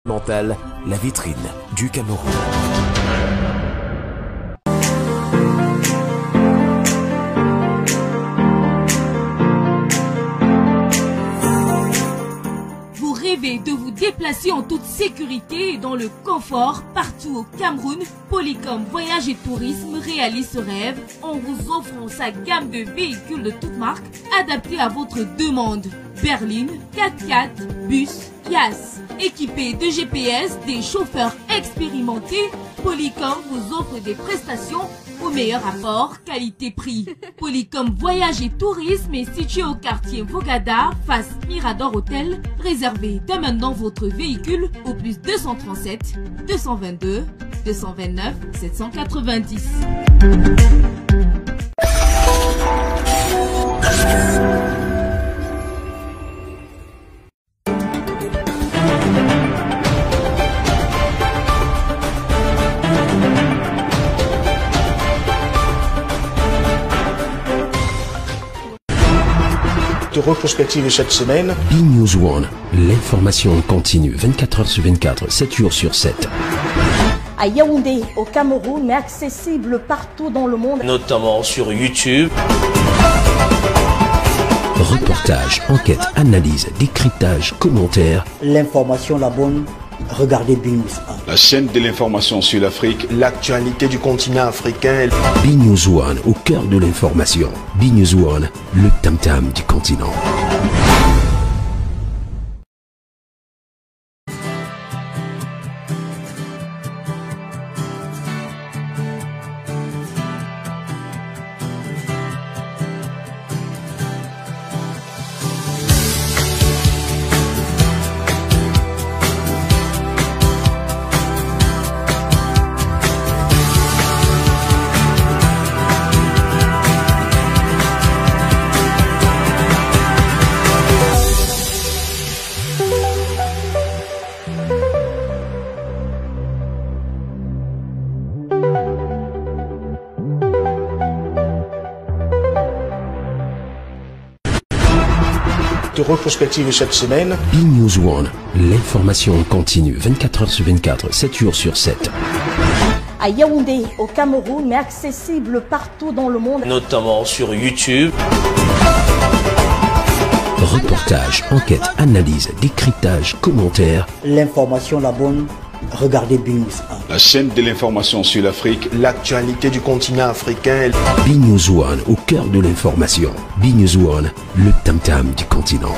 Mental, la vitrine du Cameroun. Vous rêvez de vous déplacer en toute sécurité et dans le confort partout au Cameroun? Polycom Voyage et Tourisme réalise ce rêve en vous offrant sa gamme de véhicules de toutes marques adaptés à votre demande. Berline, 4x4, bus, Yas. Équipés de GPS, des chauffeurs expérimentés, Polycom vous offre des prestations au meilleur rapport qualité-prix. Polycom Voyage et Tourisme est situé au quartier Vogada, face Mirador Hôtel. Réservez dès maintenant votre véhicule au plus 237 222 229 790. De rétrospective de cette semaine. B-News One, l'information continue 24 heures sur 24, 7 jours sur 7. À Yaoundé, au Cameroun, mais accessible partout dans le monde. Notamment sur YouTube. Reportage, enquête, analyse, décryptage, commentaires. L'information la bonne, regardez B-News 1. La chaîne de l'information sur l'Afrique. L'actualité du continent africain. B-News One, au cœur de l'information. B-News One, le tam-tam du continent. De rétrospective de cette semaine. B-News One, l'information continue 24 heures sur 24, 7 jours sur 7. À Yaoundé, au Cameroun, mais accessible partout dans le monde. Notamment sur YouTube. Reportage, enquête, analyse, décryptage, commentaires. L'information la bonne, regardez B-News 1. La chaîne de l'information sur l'Afrique. L'actualité du continent africain. B-News One, au cœur de l'information. B-News One, le tam-tam du continent.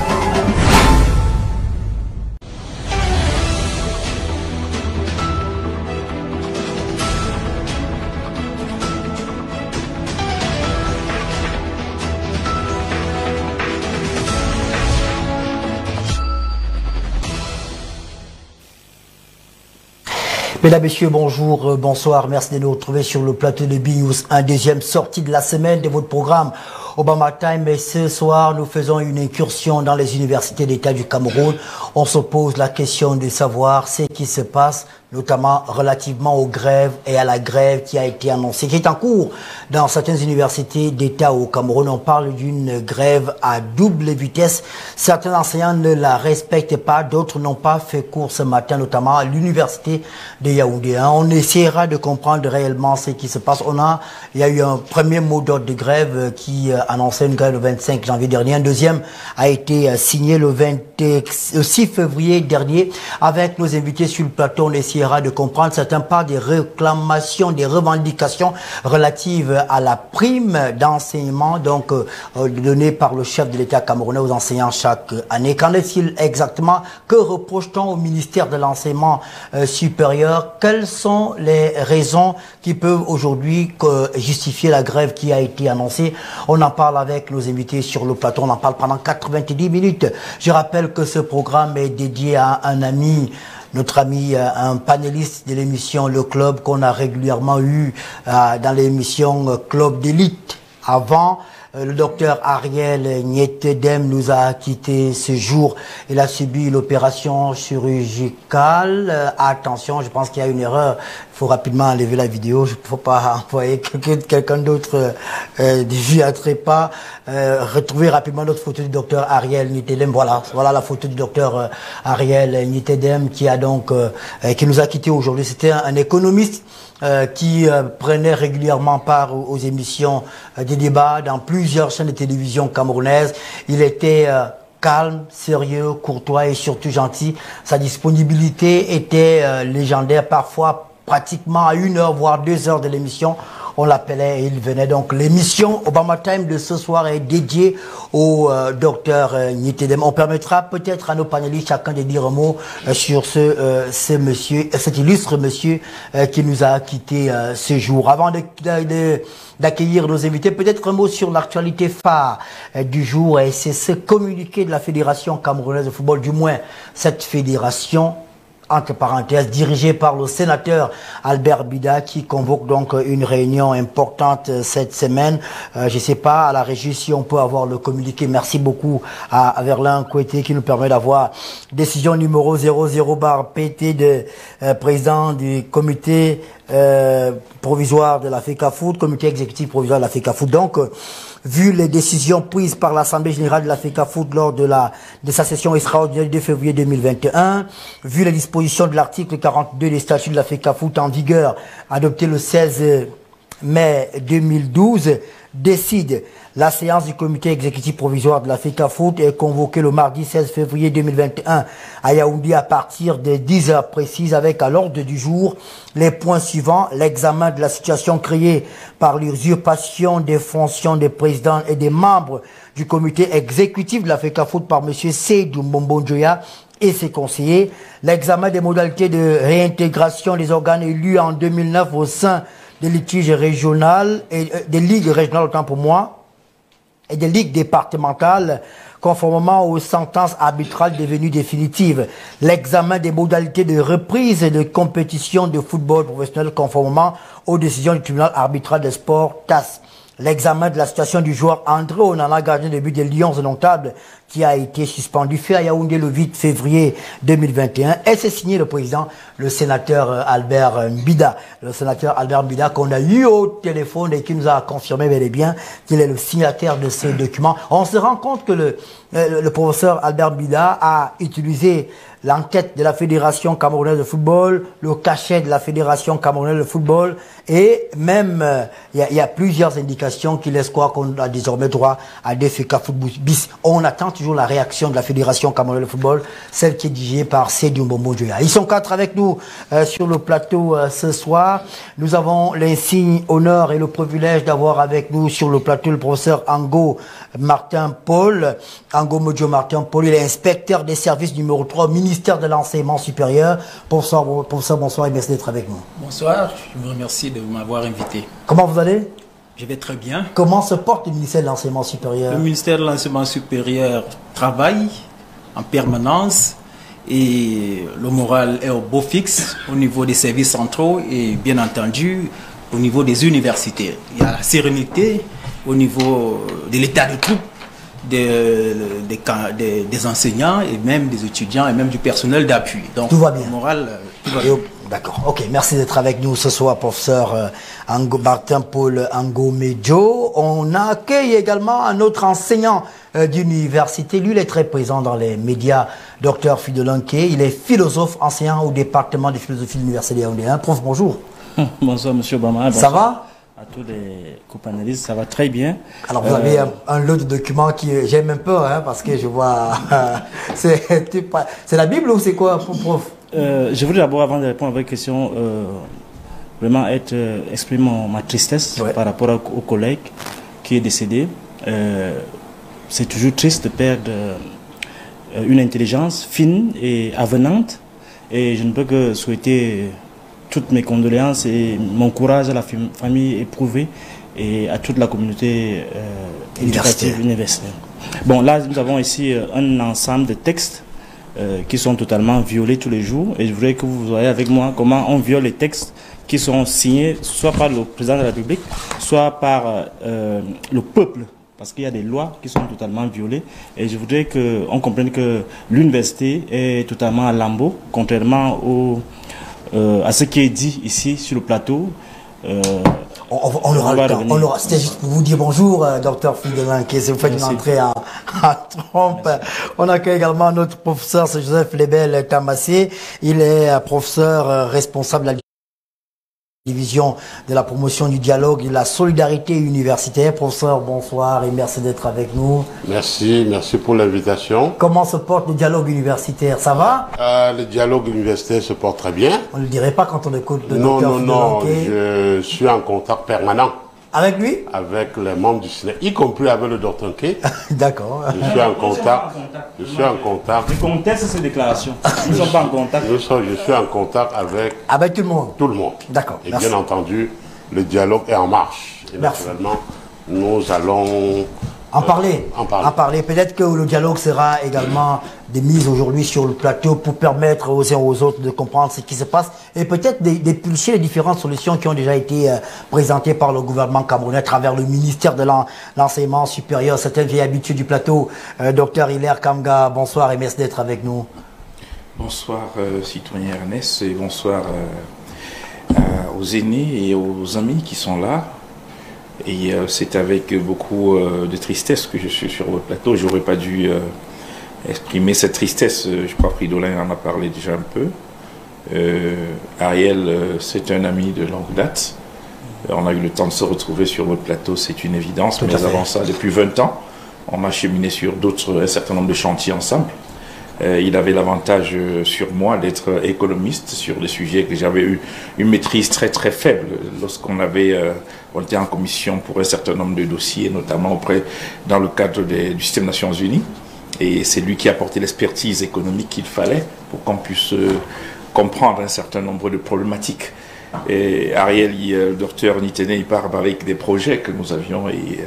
Mesdames, Messieurs, bonjour, bonsoir, merci de nous retrouver sur le plateau de B-News, un deuxième sortie de la semaine de votre programme Obama Time. Et ce soir, nous faisons une incursion dans les universités d'État du Cameroun. On se pose la question de savoir ce qui se passe, notamment relativement aux grèves et à la grève qui a été annoncée, qui est en cours dans certaines universités d'État au Cameroun. On parle d'une grève à double vitesse. Certains enseignants ne la respectent pas, d'autres n'ont pas fait cours ce matin, notamment à l'université de Yaoundé. On essaiera de comprendre réellement ce qui se passe. Il y a eu un premier mot d'ordre de grève qui annonçait une grève le 25 janvier dernier. Un deuxième a été signé le 6 février dernier. Avec nos invités sur le plateau, on essaiera de comprendre. Certains parlent des réclamations, des revendications relatives à la prime d'enseignement donc donnée par le chef de l'État camerounais aux enseignants chaque année. Qu'en est-il exactement? Que reproche-t-on au ministère de l'enseignement supérieur? Quelles sont les raisons qui peuvent aujourd'hui justifier la grève qui a été annoncée? On en parle avec nos invités sur le plateau. On en parle pendant 90 minutes. Je rappelle que ce programme est dédié à un ami, notre ami, un panéliste de l'émission Le Club qu'on a régulièrement eu dans l'émission Club d'élite. Avant, Le docteur Ariel Nietedem nous a quitté ce jour. Il a subi l'opération chirurgicale. Attention, je pense qu'il y a une erreur. Il faut rapidement enlever la vidéo. Il ne faut pas envoyer quelqu'un d'autre du trépas. Retrouver rapidement notre photo du docteur Ariel Nietedem. Voilà la photo du docteur Ariel Nietedem qui a donc qui nous a quitté aujourd'hui. C'était un économiste qui prenait régulièrement part aux émissions des débats dans plusieurs chaînes de télévision camerounaises. Il était calme, sérieux, courtois et surtout gentil. Sa disponibilité était légendaire, parfois pratiquement à 1 heure voire 2 heures de l'émission. On l'appelait et il venait. Donc l'émission Obama Time de ce soir est dédiée au docteur Nietedem. On permettra peut-être à nos panélistes chacun de dire un mot sur cet illustre monsieur qui nous a quitté ce jour. Avant d'accueillir nos invités, peut-être un mot sur l'actualité phare du jour, et c'est ce communiqué de la Fédération camerounaise de football, du moins cette fédération entre parenthèses, dirigé par le sénateur Albert Bida, qui convoque donc une réunion importante cette semaine. Je ne sais pas, à la régie, si on peut avoir le communiqué. Merci beaucoup à Verlin Kouété qui nous permet d'avoir décision numéro 00/PT de président du comité provisoire de la FECAFOOT, comité exécutif provisoire de la FECAFOOT. Donc, vu les décisions prises par l'Assemblée générale de la FECAFOOT lors de sa session extraordinaire du 2 février 2021, vu les dispositions de l'article 42 des statuts de la FECAFOOT en vigueur, adopté le 16 mai 2012, décide la séance du comité exécutif provisoire de la FECAFOOT est convoquée le mardi 16 février 2021 à Yaoundé à partir de 10 heures précises, avec à l'ordre du jour les points suivants: l'examen de la situation créée par l'usurpation des fonctions des présidents et des membres du comité exécutif de la FECAFOOT par M. Seydou Mbombo-Njoya et ses conseillers, l'examen des modalités de réintégration des organes élus en 2009 au sein des litiges régionales et des ligues régionales, autant pour moi, et des ligues départementales, conformément aux sentences arbitrales devenues définitives. L'examen des modalités de reprise de compétition de football professionnel conformément aux décisions du tribunal arbitral des sports TAS. L'examen de la situation du joueur André Onana, gardien de but des Lions indomptables, qui a été suspendu, fait à Yaoundé le 8 février 2021. Et c'est signé le président, le sénateur Albert Bida. Le sénateur Albert Bida qu'on a eu au téléphone et qui nous a confirmé bel et bien qu'il est le signataire de ces documents. On se rend compte que le professeur Albert Bida a utilisé l'enquête de la Fédération camerounaise de football, le cachet de la Fédération camerounaise de football, et même il y a plusieurs indications qui laissent croire qu'on a désormais droit à des FECAFOOT bis. On attend toujours la réaction de la Fédération camerounaise de football, celle qui est dirigée par Seydou Mbombo-Njoya. Ils sont 4 avec nous sur le plateau ce soir. Nous avons l'insigne honneur et le privilège d'avoir avec nous sur le plateau le professeur Ango Martin-Paul. Ango Modjo Martin-Paul, il est inspecteur des services numéro 3 au ministère de l'enseignement supérieur. Professeur, bonsoir et merci d'être avec nous. Bonsoir, je vous remercie de m'avoir invité. Comment vous allez? Je vais très bien. Comment se porte le ministère de l'enseignement supérieur? Le ministère de l'enseignement supérieur travaille en permanence et le moral est au beau fixe au niveau des services centraux et bien entendu au niveau des universités. Il y a la sérénité au niveau de l'état de troupe des enseignants et même des étudiants et même du personnel d'appui. Donc tout va bien. Le moral, tout va bien. D'accord. Ok. Merci d'être avec nous ce soir, professeur Martin-Paul Ango Modjo. On accueille également un autre enseignant d'université. Lui, il est très présent dans les médias, Dr Fidelanké. Il est philosophe, enseignant au département de philosophie de l'université de Yaoundé. Prof, bonjour. Bonsoir, monsieur Obama. Ça va? À tous les co-panélistes, ça va très bien. Alors, vous avez un lot de documents qui j'aime un peu, parce que je vois... c'est la Bible ou c'est quoi, prof? Je voudrais d'abord, avant de répondre à votre question, vraiment exprimer ma tristesse par rapport au collègue qui est décédé. C'est toujours triste de perdre une intelligence fine et avenante. Et je ne peux que souhaiter toutes mes condoléances et mon courage à la famille éprouvée et à toute la communauté éducative universitaire. Bon, là, nous avons ici un ensemble de textes qui sont totalement violés tous les jours. Et je voudrais que vous voyez avec moi comment on viole les textes qui sont signés soit par le président de la République, soit par le peuple parce qu'il y a des lois qui sont totalement violées. Et je voudrais qu'on comprenne que l'université est totalement à lambeaux, contrairement à ce qui est dit ici sur le plateau. On aura le temps. C'était juste pour vous dire bonjour, docteur Fidelin, qui vous faites une entrée à trompe. On accueille également notre professeur, c'est Joseph Lebel Tamassé. Il est professeur responsable de la division de la promotion du dialogue et de la solidarité universitaire. Professeur, bonsoir et merci d'être avec nous. Merci pour l'invitation. Comment se porte le dialogue universitaire? Ça va? Le dialogue universitaire se porte très bien. On ne le dirait pas quand on écoute le docteur Non, je suis en contact permanent. Avec lui? Avec les membres du Sénat, y compris avec le docteur Nké. D'accord. Je suis en contact. Je conteste ces déclarations. Nous ne sommes pas en contact. Je suis en contact avec tout le monde. Tout le monde. D'accord. Et bien entendu, le dialogue est en marche. Et naturellement, nous allons en parler. Peut-être que le dialogue sera également de mise aujourd'hui sur le plateau pour permettre aux uns aux autres de comprendre ce qui se passe et peut-être d'épulcher les différentes solutions qui ont déjà été présentées par le gouvernement camerounais à travers le ministère de l'enseignement supérieur. C'est une vieille habitude du plateau. Docteur Hilaire Kamga, bonsoir et merci d'être avec nous. Bonsoir citoyen Ernest et bonsoir aux aînés et aux amis qui sont là. Et c'est avec beaucoup de tristesse que je suis sur votre plateau. J'aurais pas dû exprimer cette tristesse. Je crois que Fridolin en a parlé déjà un peu. Ariel, c'est un ami de longue date. On a eu le temps de se retrouver sur votre plateau, c'est une évidence. Mais avant ça, depuis 20 ans, on a cheminé sur un certain nombre de chantiers ensemble. Il avait l'avantage sur moi d'être économiste sur des sujets que j'avais eu une maîtrise très très faible lorsqu'on était en commission pour un certain nombre de dossiers, notamment dans le cadre du système des Nations Unies. Et c'est lui qui a apporté l'expertise économique qu'il fallait pour qu'on puisse comprendre un certain nombre de problématiques. Et Ariel, le docteur Nitene, il part avec des projets que nous avions et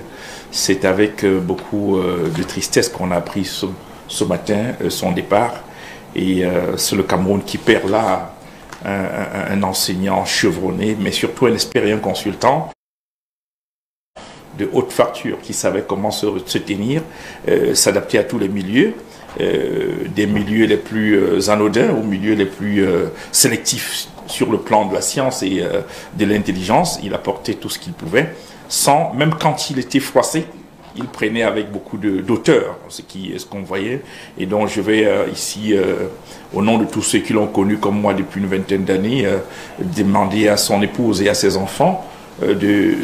c'est avec beaucoup de tristesse qu'on a appris ce matin son départ. Et c'est le Cameroun qui perd là un enseignant chevronné, mais surtout un expert et un consultant de haute facture qui savait comment se tenir, s'adapter à tous les milieux, des milieux les plus anodins aux milieux les plus sélectifs sur le plan de la science et de l'intelligence. Il apportait tout ce qu'il pouvait, même quand il était froissé, il prenait avec beaucoup d'auteur, ce qu'on voyait. Et donc je vais ici, au nom de tous ceux qui l'ont connu comme moi depuis une vingtaine d'années, demander à son épouse et à ses enfants de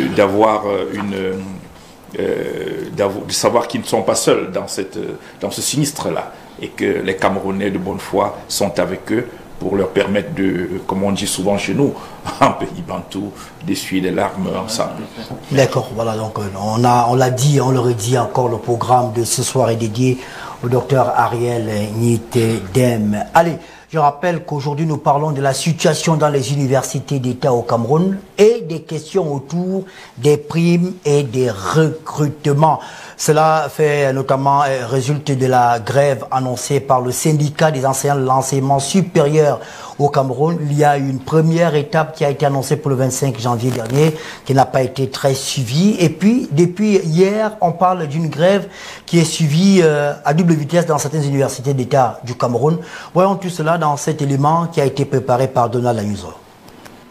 savoir qu'ils ne sont pas seuls dans ce sinistre-là et que les Camerounais de bonne foi sont avec eux pour leur permettre de, comme on dit souvent chez nous, en pays bantou, d'essuyer les larmes ensemble. D'accord, voilà, donc on l'a dit, on le redit encore, le programme de ce soir est dédié au docteur Ariel Nitedem. Allez, je rappelle qu'aujourd'hui nous parlons de la situation dans les universités d'État au Cameroun et des questions autour des primes et des recrutements. Cela fait notamment résulte de la grève annoncée par le syndicat des enseignants de l'enseignement supérieur au Cameroun. Il y a une première étape qui a été annoncée pour le 25 janvier dernier, qui n'a pas été très suivie. Et puis, depuis hier, on parle d'une grève qui est suivie à double vitesse dans certaines universités d'État du Cameroun. Voyons tout cela dans cet élément qui a été préparé par Donald Ayuso.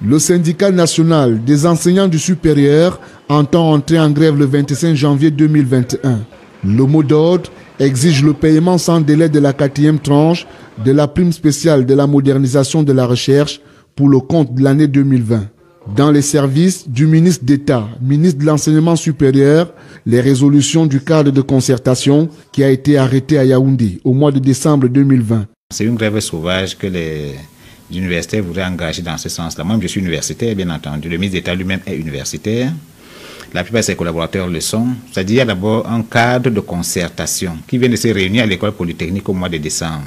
Le syndicat national des enseignants du supérieur entend entrer en grève le 25 janvier 2021. Le mot d'ordre exige le paiement sans délai de la 4e tranche de la prime spéciale de la modernisation de la recherche pour le compte de l'année 2020. Dans les services du ministre d'État, ministre de l'Enseignement supérieur, les résolutions du cadre de concertation qui a été arrêté à Yaoundé au mois de décembre 2020. C'est une grève sauvage que les universitaires voudraient engager dans ce sens-là. Moi, je suis universitaire, bien entendu. Le ministre d'État lui-même est universitaire. La plupart de ses collaborateurs le sont. C'est-à-dire, il y a d'abord un cadre de concertation qui vient de se réunir à l'école polytechnique au mois de décembre.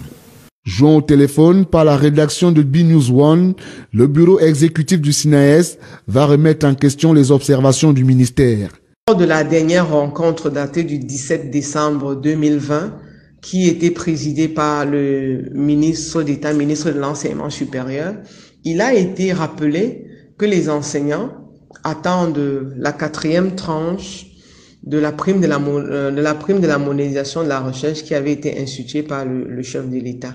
Joint au téléphone par la rédaction de B-News One, le bureau exécutif du SINAES va remettre en question les observations du ministère. Lors de la dernière rencontre datée du 17 décembre 2020, qui était présidée par le ministre d'État, ministre de l'Enseignement supérieur, il a été rappelé que les enseignants attendent la 4e tranche de la prime de la modernisation de la recherche qui avait été instituée par le chef de l'État.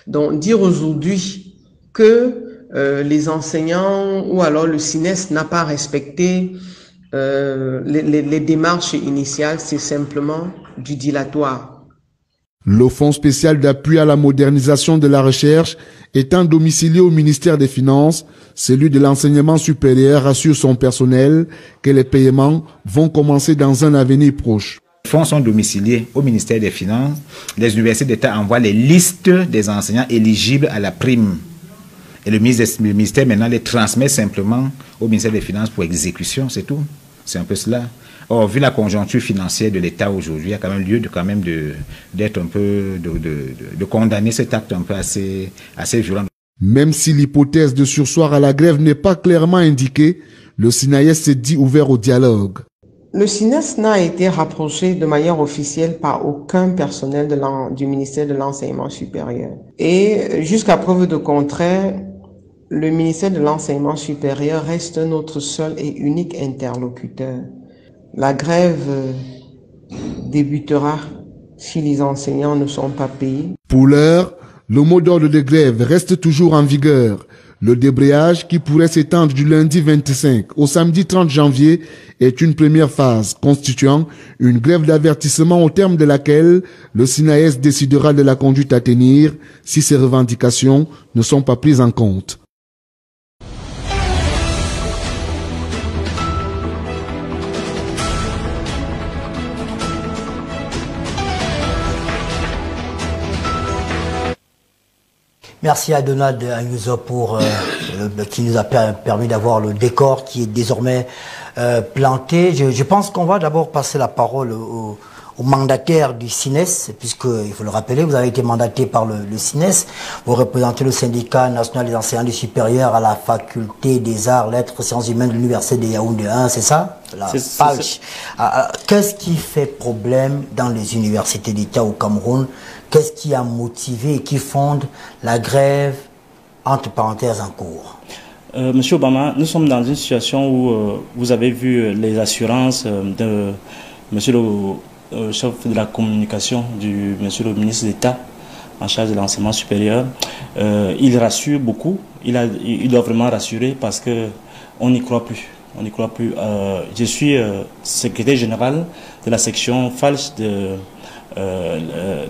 Donc, dire aujourd'hui que les enseignants ou alors le SINES n'a pas respecté les démarches initiales, c'est simplement du dilatoire. Le Fonds spécial d'appui à la modernisation de la recherche étant domicilié au ministère des Finances, celui de l'enseignement supérieur rassure son personnel que les paiements vont commencer dans un avenir proche. Les fonds sont domiciliés au ministère des Finances. Les universités d'État envoient les listes des enseignants éligibles à la prime. Et le ministère maintenant les transmet simplement au ministère des Finances pour exécution, c'est tout. C'est un peu cela. Or, vu la conjoncture financière de l'État aujourd'hui, il y a quand même lieu d'être un peu, de condamner cet acte un peu assez violent. Même si l'hypothèse de surseoir à la grève n'est pas clairement indiquée, le SINAES s'est dit ouvert au dialogue. Le SINES n'a été rapproché de manière officielle par aucun personnel du ministère de l'Enseignement supérieur. Et jusqu'à preuve de contraire, le ministère de l'Enseignement supérieur reste notre seul et unique interlocuteur. La grève débutera si les enseignants ne sont pas payés. Pour l'heure, le mot d'ordre de grève reste toujours en vigueur. Le débrayage, qui pourrait s'étendre du lundi 25 au samedi 30 janvier, est une première phase constituant une grève d'avertissement au terme de laquelle le SINAES décidera de la conduite à tenir si ces revendications ne sont pas prises en compte. Merci à Donald Ayuso qui nous a permis d'avoir le décor qui est désormais planté. Je pense qu'on va d'abord passer la parole au mandataire du SINES, puisque, il faut le rappeler, vous avez été mandaté par le SINES. Vous représentez le syndicat national des enseignants du supérieur à la faculté des arts, lettres, sciences humaines de l'université de Yaoundé 1, c'est ça? Qu'est-ce qui fait problème dans les universités d'État au Cameroun? Qu'est-ce qui a motivé et qui fonde la grève, entre parenthèses, en cours? Monsieur Obama, nous sommes dans une situation où vous avez vu les assurances de monsieur le chef de la communication, monsieur le ministre d'État en charge de l'enseignement supérieur. Il rassure beaucoup, il doit vraiment rassurer parce qu'on n'y croit plus. On n'y croit plus. Je suis secrétaire général de la section FALCH de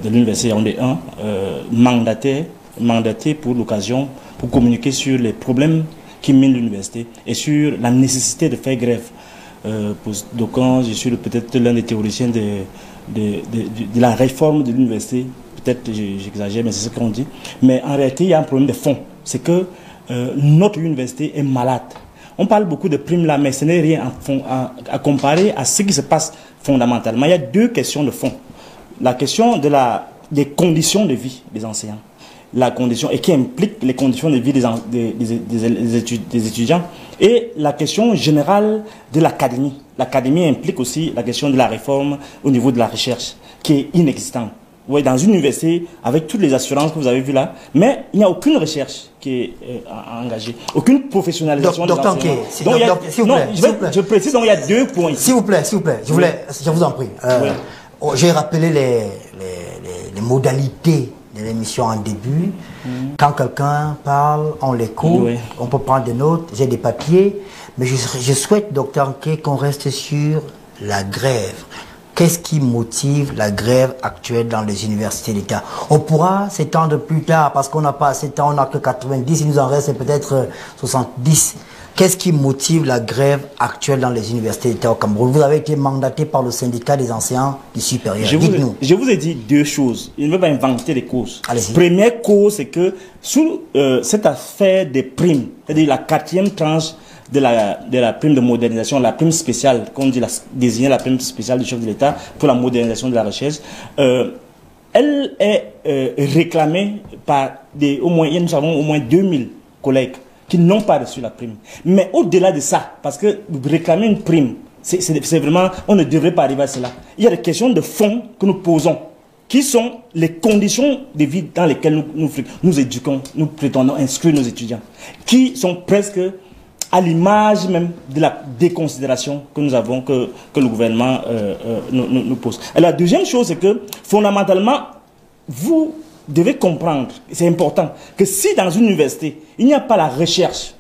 l'université Yaoundé 1, mandaté pour l'occasion, pour communiquer sur les problèmes qui minent l'université et sur la nécessité de faire grève. Donc je suis peut-être l'un des théoriciens de la réforme de l'université, peut-être j'exagère, mais c'est ce qu'on dit. Mais en réalité, il y a un problème de fond, c'est que notre université est malade. On parle beaucoup de primes là, mais ce n'est rien à comparer à ce qui se passe fondamentalement. Il y a deux questions de fond. La question des conditions de vie des enseignants, la condition, et qui implique les conditions de vie des étudiants, et la question générale de l'académie. L'académie implique aussi la question de la réforme au niveau de la recherche, qui est inexistante. Vous voyez, dans une université, avec toutes les assurances que vous avez vues là, mais il n'y a aucune recherche qui est engagée, aucune professionnalisation des enseignants. Je précise, donc il y a deux points ici. S'il vous plaît, je vous en prie. J'ai rappelé les modalités de l'émission en début. Quand quelqu'un parle, on l'écoute, on peut prendre des notes, j'ai des papiers, mais je souhaite, docteur Anké, qu'on reste sur la grève. Qu'est-ce qui motive la grève actuelle dans les universités d'État? On pourra s'étendre plus tard parce qu'on n'a pas assez de temps, on n'a que 90, il nous en reste peut-être 70. Qu'est-ce qui motive la grève actuelle dans les universités d'État au Cameroun? Vous avez été mandaté par le syndicat des enseignants du supérieur. Dites-nous. Je vous ai dit deux choses. Il ne veut pas inventer les causes. Première cause, c'est que sous cette affaire des primes, c'est-à-dire la 4e tranche de la prime de modernisation, la prime spéciale, qu'on dit désigner la prime spéciale du chef de l'État pour la modernisation de la recherche, elle est réclamée par nous avons au moins 2000 collègues qui n'ont pas reçu la prime. Mais au-delà de ça, parce que réclamer une prime, c'est vraiment, on ne devrait pas arriver à cela. Il y a des questions de fond que nous posons, qui sont les conditions de vie dans lesquelles nous éduquons, nous prétendons inscrire nos étudiants, qui sont presque à l'image même de la déconsidération que nous avons, que le gouvernement nous pose. Et la deuxième chose, c'est que fondamentalement, vous devez comprendre, c'est important, que si dans une université, il n'y a pas la recherche,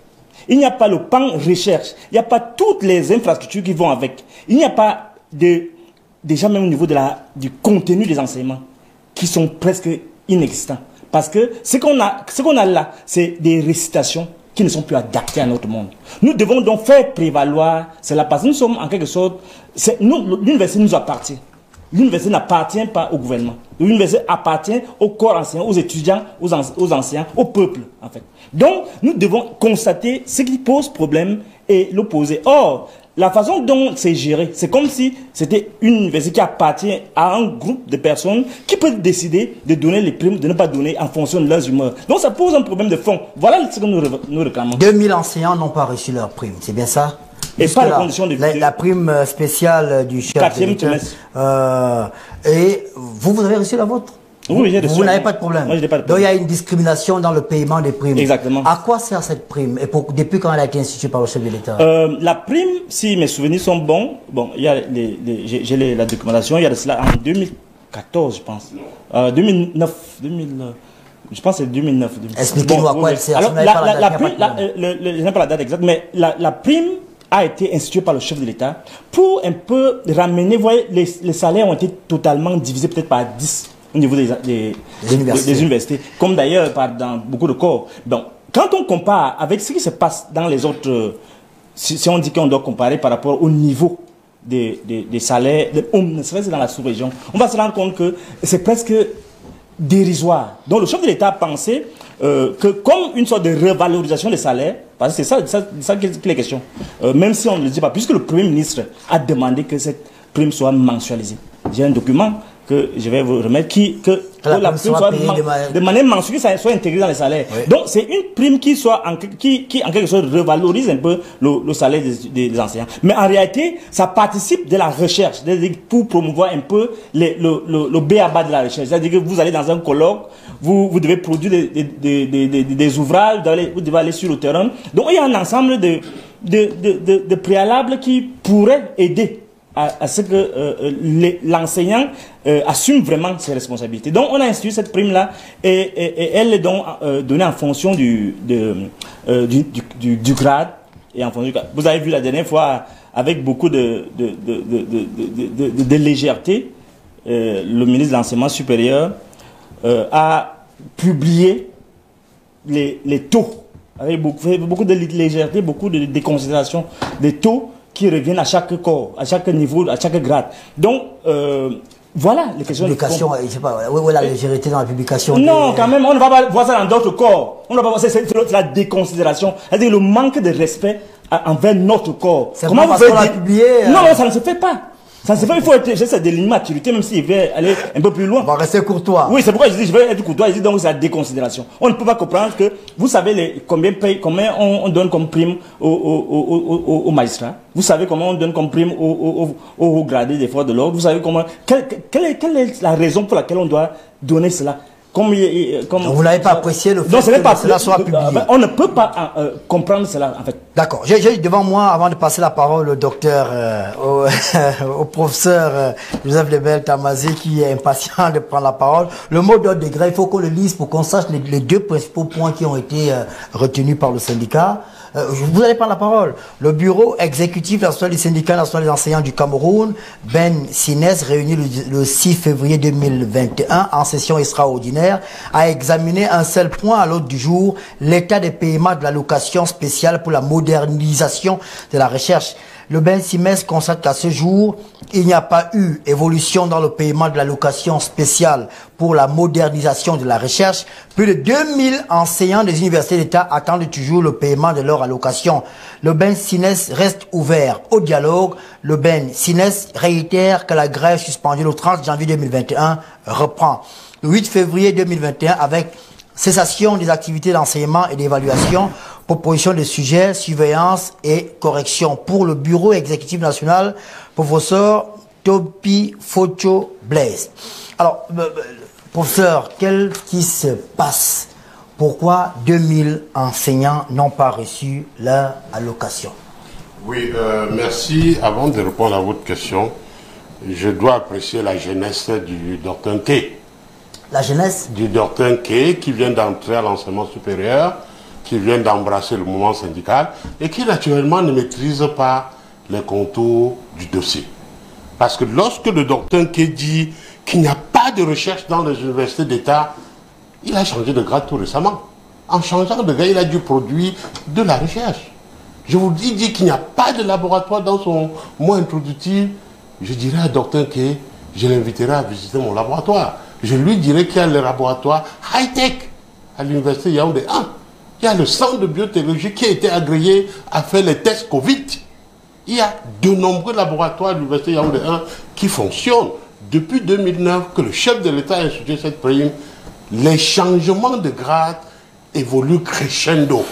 il n'y a pas le pan recherche, il n'y a pas toutes les infrastructures qui vont avec, il n'y a pas déjà même au niveau du contenu des enseignements, qui sont presque inexistants. Parce que ce qu'on a là, c'est des récitations qui ne sont plus adaptées à notre monde. Nous devons donc faire prévaloir cela, parce que nous sommes en quelque sorte, l'université nous appartient. L'université n'appartient pas au gouvernement. L'université appartient au corps enseignant, aux étudiants, aux enseignants, au peuple, en fait. Donc, nous devons constater ce qui pose problème et l'opposer. Or, la façon dont c'est géré, c'est comme si c'était une université qui appartient à un groupe de personnes qui peuvent décider de donner les primes, de ne pas donner en fonction de leurs humeurs. Donc ça pose un problème de fond. Voilà ce que nous réclamons. 2000 enseignants n'ont pas reçu leur prime, c'est bien ça? Et pas les conditions de la prime spéciale du chef de l'État. Et vous avez reçu la vôtre? Oui, j'ai reçu. Vous n'avez pas de problème. Moi, je n'ai pas de Donc problème. il y a une discrimination dans le paiement des primes. Exactement. À quoi sert cette prime et depuis quand elle a été instituée par le chef de l'État? La prime, si mes souvenirs sont bons, il y a j'ai la documentation, il y a de cela en 2014, je pense. 2009, je pense que c'est 2009. Expliquez-nous à quoi elle sert. Alors, je n'ai pas la date exacte, mais la prime a été instituée par le chef de l'État pour un peu ramener, vous voyez, les salaires ont été totalement divisés peut-être par 10 au niveau des universités, comme d'ailleurs dans beaucoup de corps. Donc, quand on compare avec ce qui se passe dans les autres, si on dit qu'on doit comparer par rapport au niveau des salaires, ne serait-ce que dans la sous-région, on va se rendre compte que c'est presque dérisoire. Donc le chef de l'État a pensé que comme une sorte de revalorisation des salaires, parce que c'est ça qui est question, même si on ne le dit pas, puisque le Premier ministre a demandé que cette prime soit mensualisée. J'ai un document que je vais vous remettre que la prime soit de manière mensuelle, que ça soit intégré dans les salaires. Oui. Donc c'est une prime qui en quelque sorte revalorise un peu le salaire des enseignants. Mais en réalité, ça participe de la recherche, pour promouvoir un peu le b.a.-ba de la recherche. C'est-à-dire que vous allez dans un colloque, vous devez produire des ouvrages, vous devez aller sur le terrain. Donc il y a un ensemble de préalables qui pourraient aider à ce que l'enseignant assume vraiment ses responsabilités. Donc on a institué cette prime-là et elle est donc donnée en fonction du grade et en fonction du grade. Vous avez vu la dernière fois, avec beaucoup de légèreté, le ministre de l'Enseignement supérieur a publié les taux, avec beaucoup de légèreté, beaucoup de déconsidération des taux qui reviennent à chaque corps, à chaque niveau, à chaque grade. Donc, voilà les questions. Publication, je sais pas, où est la légèreté dans la publication? Non, quand même, on ne va pas voir ça dans d'autres corps. On ne va pas voir ça, c'est la déconsidération. C'est-à-dire le manque de respect envers notre corps. Comment vous pouvez publier? Non, ça ne se fait pas. Ça ne se fait, il faut être de l'immaturité, même s'il veut aller un peu plus loin. On va rester courtois. Oui, c'est pourquoi je dis, je vais être courtois. Je dis donc c'est la déconsidération. On ne peut pas comprendre que, vous savez combien on donne comme prime aux magistrats. Vous savez comment on donne comme prime aux gradés des forces de l'ordre. Vous savez quelle est la raison pour laquelle on doit donner cela? Donc vous n'avez pas apprécié le fait que cela soit publié. On ne peut pas comprendre cela, en fait. D'accord. J'ai devant moi, avant de passer la parole au docteur, au professeur Joseph Lebel Tamazi, qui est impatient de prendre la parole. Le mot d'ordre de grève, il faut qu'on le lise pour qu'on sache les deux principaux points qui ont été retenus par le syndicat. Vous allez prendre la parole. Le bureau exécutif national du syndicat national des enseignants du Cameroun, Ben Sines, réuni le 6 février 2021 en session extraordinaire, a examiné un seul point à l'ordre du jour, l'état des paiements de l'allocation spéciale pour la modernisation de la recherche. Le Ben Sines constate qu'à ce jour, il n'y a pas eu évolution dans le paiement de l'allocation spéciale pour la modernisation de la recherche. Plus de 2000 enseignants des universités d'État attendent toujours le paiement de leur allocation. Le Ben Sines reste ouvert au dialogue. Le Ben Sines réitère que la grève suspendue le 30 janvier 2021 reprend. Le 8 février 2021 avec cessation des activités d'enseignement et d'évaluation, proposition de sujets, surveillance et correction pour le bureau exécutif national, professeur Topi Focho Blaise. Alors, professeur, qu'est-ce qui se passe pourquoi 2000 enseignants n'ont pas reçu leur allocation? Oui, merci. Avant de répondre à votre question, je dois apprécier la jeunesse du Dr Nké. La jeunesse du Dr Nké qui vient d'entrer à l'enseignement supérieur, qui vient d'embrasser le mouvement syndical et qui naturellement ne maîtrise pas les contours du dossier. Parce que lorsque le Dr Nké dit qu'il n'y a pas de recherche dans les universités d'État, il a changé de grade tout récemment. En changeant de grade, il a dû produire de la recherche. Je vous dis, il dit qu'il n'y a pas de laboratoire dans son mot introductif. Je dirais à Dr Nké, je l'inviterai à visiter mon laboratoire. Je lui dirai qu'il y a le laboratoire high-tech à l'université Yaoundé 1. Il y a le centre de biotechnologie qui a été agréé à faire les tests Covid. Il y a de nombreux laboratoires à l'université Yaoundé 1 qui fonctionnent. Depuis 2009, que le chef de l'État a institué cette prime, les changements de grade évoluent crescendo.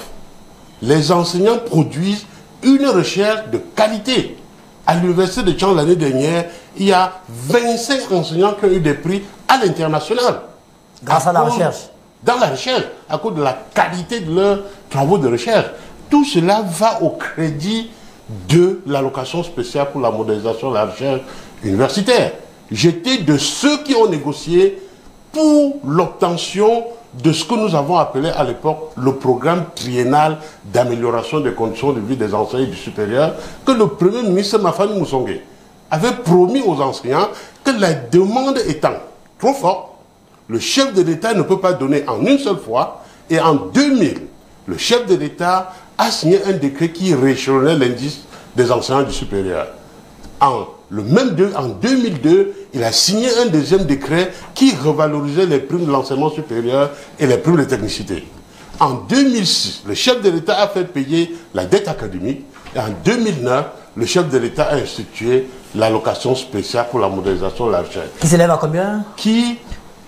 Les enseignants produisent une recherche de qualité. À l'université de Tchang l'année dernière, il y a 25 enseignants qui ont eu des prix à l'international. Grâce à la recherche. Dans la recherche, à cause de la qualité de leurs travaux de recherche. Tout cela va au crédit de l'allocation spéciale pour la modernisation de la recherche universitaire. J'étais de ceux qui ont négocié pour l'obtention de ce que nous avons appelé à l'époque le programme triennal d'amélioration des conditions de vie des enseignants du supérieur, que le premier ministre Mafani Moussongé avait promis aux enseignants que la demande étant trop forte, le chef de l'État ne peut pas donner en une seule fois. Et en 2000, le chef de l'État a signé un décret qui rééchelonnait l'indice des enseignants du supérieur. En 2002, il a signé un deuxième décret qui revalorisait les primes de l'enseignement supérieur et les primes de technicité. En 2006, le chef de l'État a fait payer la dette académique. Et en 2009, le chef de l'État a institué l'allocation spéciale pour la modernisation de la recherche. Qui s'élève à combien? Qui,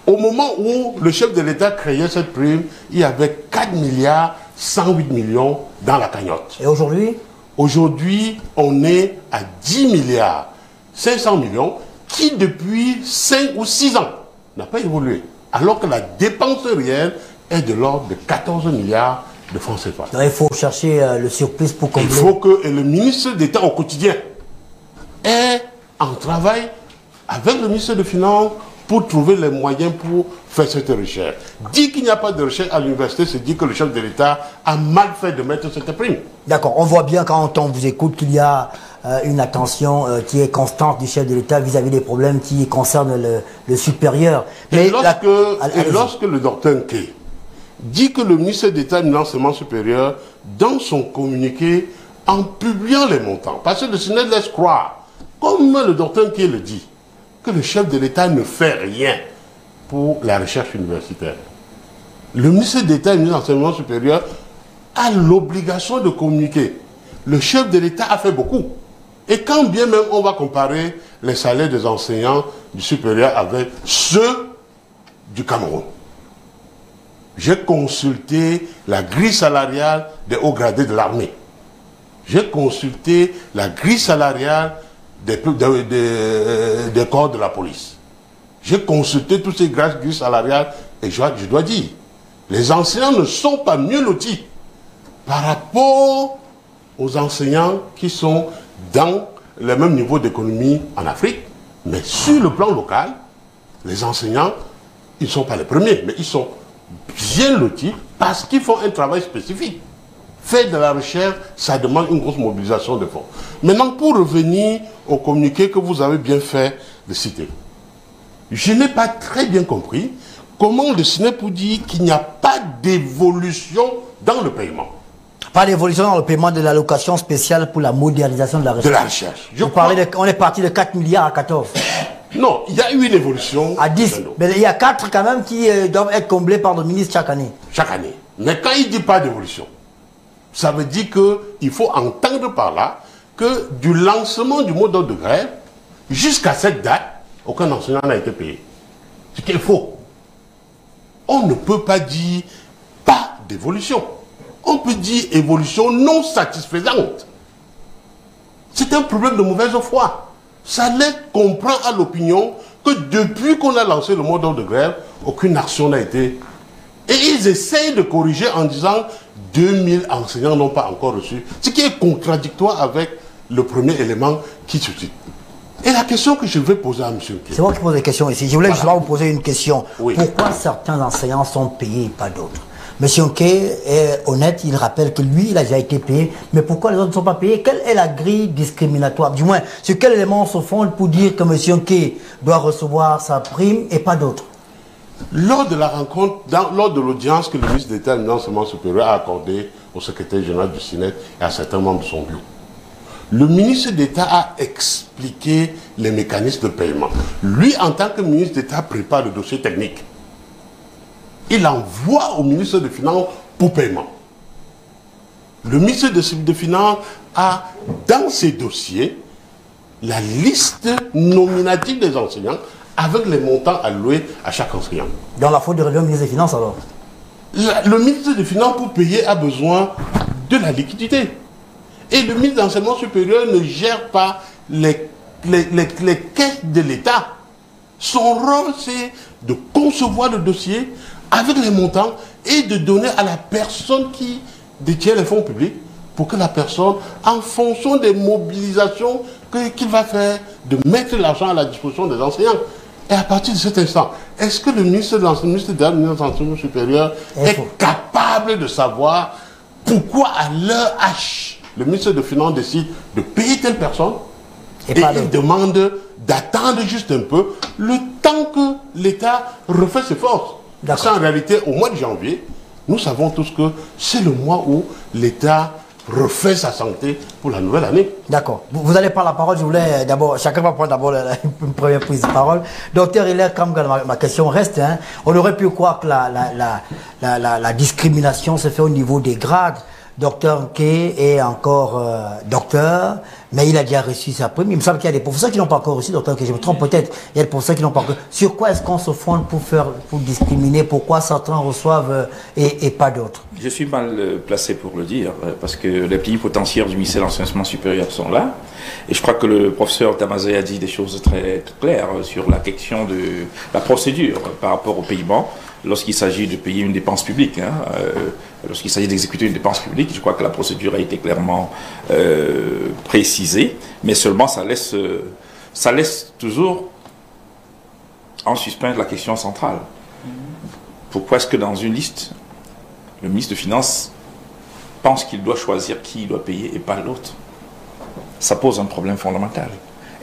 au moment où le chef de l'État créait cette prime, il y avait 4 milliards 108 millions dans la cagnotte. Et aujourd'hui? Aujourd'hui, on est à 10 milliards 500 millions qui, depuis 5 ou 6 ans, n'a pas évolué. Alors que la dépense réelle est de l'ordre de 14 milliards de francs CFA. Donc il faut chercher le surplus pour combler. Il faut que le ministre d'État au quotidien ait en travail avec le ministre des Finances pour trouver les moyens pour faire cette recherche. Dire qu'il n'y a pas de recherche à l'université, c'est dire que le chef de l'État a mal fait de mettre cette prime. D'accord, on voit bien quand on vous écoute qu'il y a une attention qui est constante du chef de l'État vis-à-vis des problèmes qui concernent le supérieur. Mais lorsque le Dr Nké dit que le ministre d'État de l'enseignement supérieur, dans son communiqué, en publiant les montants, parce que le Sénat laisse croire, comme le Dr Nké le dit, que le chef de l'État ne fait rien pour la recherche universitaire. Le ministre d'État de l'enseignement supérieur a l'obligation de communiquer. Le chef de l'État a fait beaucoup. Et quand bien même on va comparer les salaires des enseignants du supérieur avec ceux du Cameroun, j'ai consulté la grille salariale des hauts gradés de l'armée. J'ai consulté la grille salariale des corps de la police. J'ai consulté toutes ces grilles salariales et je dois dire, les enseignants ne sont pas mieux lotis par rapport aux enseignants qui sont dans le même niveau d'économie en Afrique. Mais sur le plan local, les enseignants, ils ne sont pas les premiers, mais ils sont bien lotis parce qu'ils font un travail spécifique. Faire de la recherche, ça demande une grosse mobilisation de fonds. Maintenant, pour revenir au communiqué que vous avez bien fait de citer, je n'ai pas très bien compris comment le SNEP pour dire qu'il n'y a pas d'évolution dans le paiement. Pas d'évolution dans le paiement de l'allocation spéciale pour la modernisation de la recherche. De la recherche. On est parti de 4 milliards à 14. Non, il y a eu une évolution. À 10. Mais il y a 4 quand même qui doivent être comblés par le ministre chaque année. Chaque année. Mais quand il ne dit pas d'évolution, ça veut dire qu'il faut entendre par là que du lancement du mot d'ordre de grève jusqu'à cette date, aucun enseignant n'a été payé. Ce qui est faux. On ne peut pas dire pas d'évolution. On peut dire évolution non satisfaisante. C'est un problème de mauvaise foi. Ça laisse comprendre à l'opinion que depuis qu'on a lancé le mot d'ordre de grève, aucune action n'a été Et ils essayent de corriger en disant 2000 enseignants n'ont pas encore reçu, ce qui est contradictoire avec le premier élément qui se dit. Et la question que je vais poser à M. Nké. C'est moi qui pose des questions ici. Je voulais justement vous poser une question. Oui. Pourquoi certains enseignants sont payés et pas d'autres? M. Nké est honnête, il rappelle que lui, il a déjà été payé. Mais pourquoi les autres ne sont pas payés? Quelle est la grille discriminatoire? Du moins, sur quel élément on se fonde pour dire que M. Nké doit recevoir sa prime et pas d'autres? Lors de la rencontre, lors de l'audience que le ministre d'État de l'enseignement supérieur a accordée au secrétaire général du SYNED et à certains membres de son bureau, le ministre d'État a expliqué les mécanismes de paiement. Lui, en tant que ministre d'État, prépare le dossier technique. Il envoie au ministre des Finances pour paiement. Le ministre des Finances a, dans ses dossiers, la liste nominative des enseignants avec les montants alloués à chaque enseignant. Dans la faute de relever au ministre des Finances, alors? Le ministre des Finances, pour payer, a besoin de la liquidité. Et le ministre de l'Enseignement supérieur ne gère pas les caisses de l'État. Son rôle, c'est de concevoir le dossier avec les montants et de donner à la personne qui détient les fonds publics pour que la personne, en fonction des mobilisations qu'il va faire, de mettre l'argent à la disposition des enseignants. Et à partir de cet instant, est-ce que le ministre de l'Enseignement supérieur est capable de savoir pourquoi à l'heure H, le ministre des Finances décide de payer telle personne et il demande d'attendre juste un peu le temps que l'État refait ses forces? Ça, en réalité, au mois de janvier, nous savons tous que c'est le mois où l'État refait sa santé pour la nouvelle année. D'accord. Vous allez prendre la parole. Je voulais d'abord, chacun va prendre d'abord une première prise de parole. Docteur Hilaire Kamgal, ma question reste. Hein. On aurait pu croire que la discrimination se fait au niveau des grades. Docteur Nké est encore docteur, mais il a déjà reçu sa prime. Il me semble qu'il y a des professeurs qui n'ont pas encore reçu, docteur Nké. Je me trompe peut-être. Il y a des professeurs qui n'ont pas encore. Sur quoi est-ce qu'on se fonde pour discriminer? Pourquoi certains reçoivent et pas d'autres? Je suis mal placé pour le dire, parce que les plénipotentiaires du ministère de l'Enseignement supérieur sont là. Et je crois que le professeur Tamazé a dit des choses très claires sur la question de la procédure par rapport au paiement lorsqu'il s'agit de payer une dépense publique. Lorsqu'il s'agit d'exécuter une dépense publique, je crois que la procédure a été clairement précisée, mais seulement ça laisse toujours en suspens la question centrale. Pourquoi est-ce que dans une liste, le ministre des Finances pense qu'il doit choisir qui il doit payer et pas l'autre? Ça pose un problème fondamental.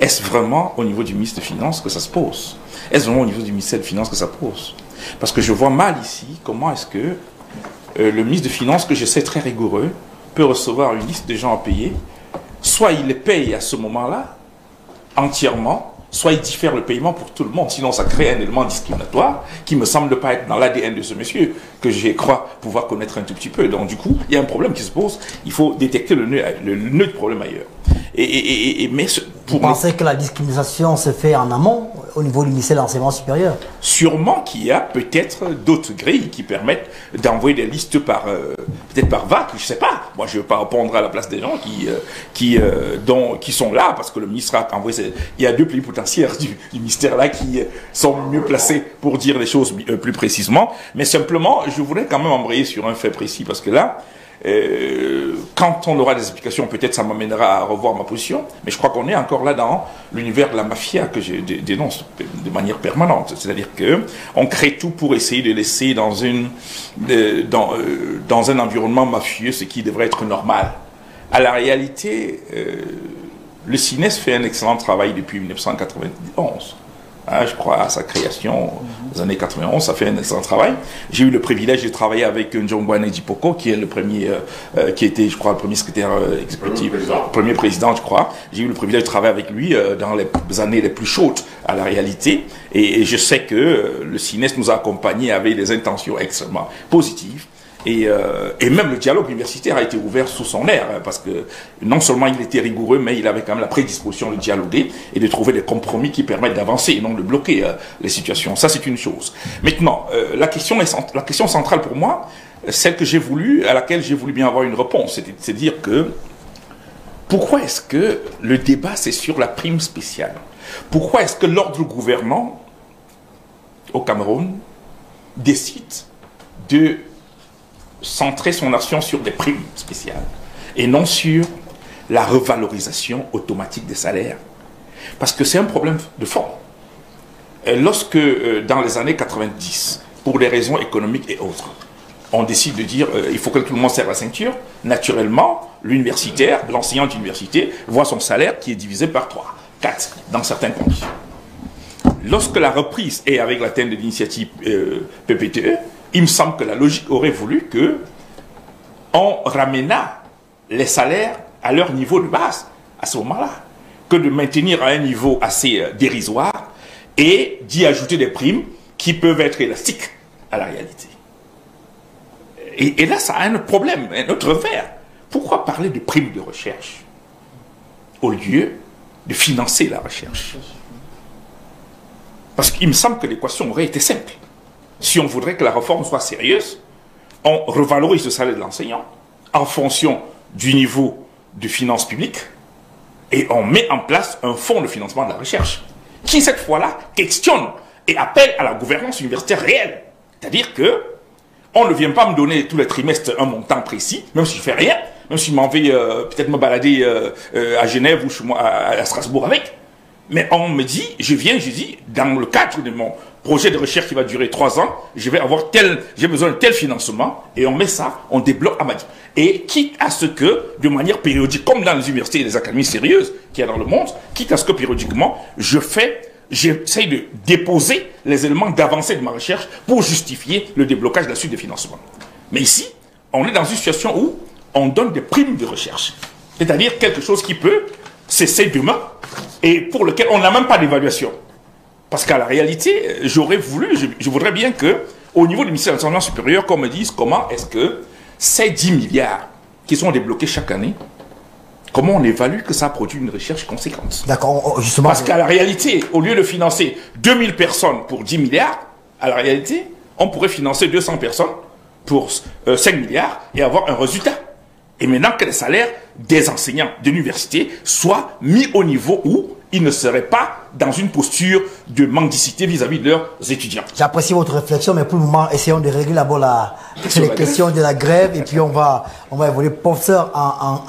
Est-ce vraiment au niveau du ministre des Finances que ça se pose? Est-ce vraiment au niveau du ministère des Finances que ça pose? Parce que je vois mal ici comment est-ce que le ministre des Finances, que je sais très rigoureux, peut recevoir une liste de gens à payer. Soit il les paye à ce moment-là, entièrement, soit il diffère le paiement pour tout le monde. Sinon, ça crée un élément discriminatoire qui ne me semble pas être dans l'ADN de ce monsieur, que je crois pouvoir connaître un tout petit peu. Donc, du coup, il y a un problème qui se pose. Il faut détecter le nœud de problème ailleurs. Vous pensez que la discrimination se fait en amont, au niveau du ministère de l'Enseignement supérieur? Sûrement qu'il y a peut-être d'autres grilles qui permettent d'envoyer des listes peut-être par vague, je ne sais pas. Moi, je ne veux pas répondre à la place des gens qui sont là, parce que le ministre a envoyé... Il y a deux plénipotentiaires du ministère là qui sont mieux placés pour dire les choses plus précisément. Mais simplement, je voudrais quand même embrayer sur un fait précis, parce que là, quand on aura des explications, peut-être ça m'amènera à revoir ma position, mais je crois qu'on est encore là dans l'univers de la mafia que je dénonce de manière permanente. C'est-à-dire qu'on crée tout pour essayer de laisser dans un environnement mafieux ce qui devrait être normal. À la réalité, le CINES fait un excellent travail depuis 1991. Je crois à sa création aux années 91, ça fait un excellent travail. J'ai eu le privilège de travailler avec Njongwane Djipoko, qui est le premier, qui était, je crois, le premier secrétaire exécutif, premier président, je crois. J'ai eu le privilège de travailler avec lui dans les années les plus chaudes à la réalité. Et je sais que le CINES nous a accompagnés avec des intentions extrêmement positives. Et même le dialogue universitaire a été ouvert sous son air, parce que non seulement il était rigoureux, mais il avait quand même la prédisposition de dialoguer et de trouver des compromis qui permettent d'avancer et non de bloquer les situations. Ça, c'est une chose. Maintenant, la question centrale pour moi, celle que j'ai voulu, à laquelle j'ai voulu bien avoir une réponse, c'est dire que pourquoi est-ce que le débat c'est sur la prime spéciale? Pourquoi est-ce que l'ordre gouvernant au Cameroun décide de centrer son action sur des primes spéciales et non sur la revalorisation automatique des salaires. Parce que c'est un problème de fond. Lorsque, dans les années 90, pour des raisons économiques et autres, on décide de dire il faut que tout le monde serre la ceinture, naturellement, l'universitaire, l'enseignant d'université, voit son salaire qui est divisé par 3, 4, dans certaines conditions. Lorsque la reprise est avec l'atteinte de l'initiative PPTE, il me semble que la logique aurait voulu que on ramena les salaires à leur niveau de base à ce moment-là, que de maintenir à un niveau assez dérisoire et d'y ajouter des primes qui peuvent être élastiques à la réalité. Et là, ça a un problème, un autre revers. Pourquoi parler de primes de recherche au lieu de financer la recherche? Parce qu'il me semble que l'équation aurait été simple. Si on voudrait que la réforme soit sérieuse, on revalorise le salaire de l'enseignant en fonction du niveau de finances publiques et on met en place un fonds de financement de la recherche qui, cette fois-là, questionne et appelle à la gouvernance universitaire réelle. C'est-à-dire que on ne vient pas me donner tous les trimestres un montant précis, même si je ne fais rien, même si je m'en vais peut-être me balader à Genève ou chez moi, à Strasbourg avec. Mais on me dit, je dis, dans le cadre de mon projet de recherche qui va durer 3 ans, j'ai besoin de tel financement, et on met ça, on débloque à Madi. Et quitte à ce que, de manière périodique, comme dans les universités et les académies sérieuses qu'il y a dans le monde, quitte à ce que périodiquement, j'essaye de déposer les éléments d'avancée de ma recherche pour justifier le déblocage de la suite des financements. Mais ici, on est dans une situation où on donne des primes de recherche. C'est-à-dire quelque chose qui peut cesser demain et pour lequel on n'a même pas d'évaluation. Parce qu'à la réalité, je voudrais bien que, au niveau du ministère de l'Enseignement supérieur, qu'on me dise comment est-ce que ces 10 milliards qui sont débloqués chaque année, comment on évalue que ça produit une recherche conséquente? D'accord, justement. Parce qu'à la réalité, au lieu de financer 2000 personnes pour 10 milliards, à la réalité, on pourrait financer 200 personnes pour 5 milliards et avoir un résultat. Et maintenant que les salaires des enseignants de l'université soient mis au niveau où ils ne seraient pas dans une posture de mendicité vis-à-vis de leurs étudiants. J'apprécie votre réflexion, mais pour le moment, essayons de régler d'abord les questions de la grève et puis on va évoluer. Professeur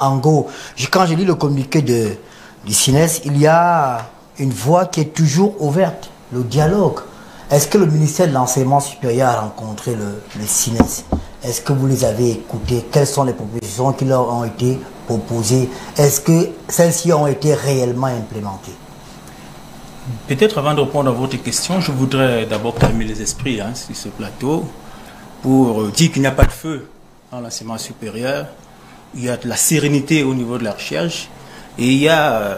Ango, quand je lis le communiqué du CINES, il y a une voie qui est toujours ouverte, le dialogue. Est-ce que le ministère de l'Enseignement supérieur a rencontré le CINES? Est-ce que vous les avez écoutés? Quelles sont les propositions qui leur ont été proposées? Est-ce que celles-ci ont été réellement implémentées? Peut-être avant de répondre à votre question, je voudrais d'abord calmer les esprits sur ce plateau pour dire qu'il n'y a pas de feu dans l'enseignement supérieur. Il y a de la sérénité au niveau de la recherche et il y a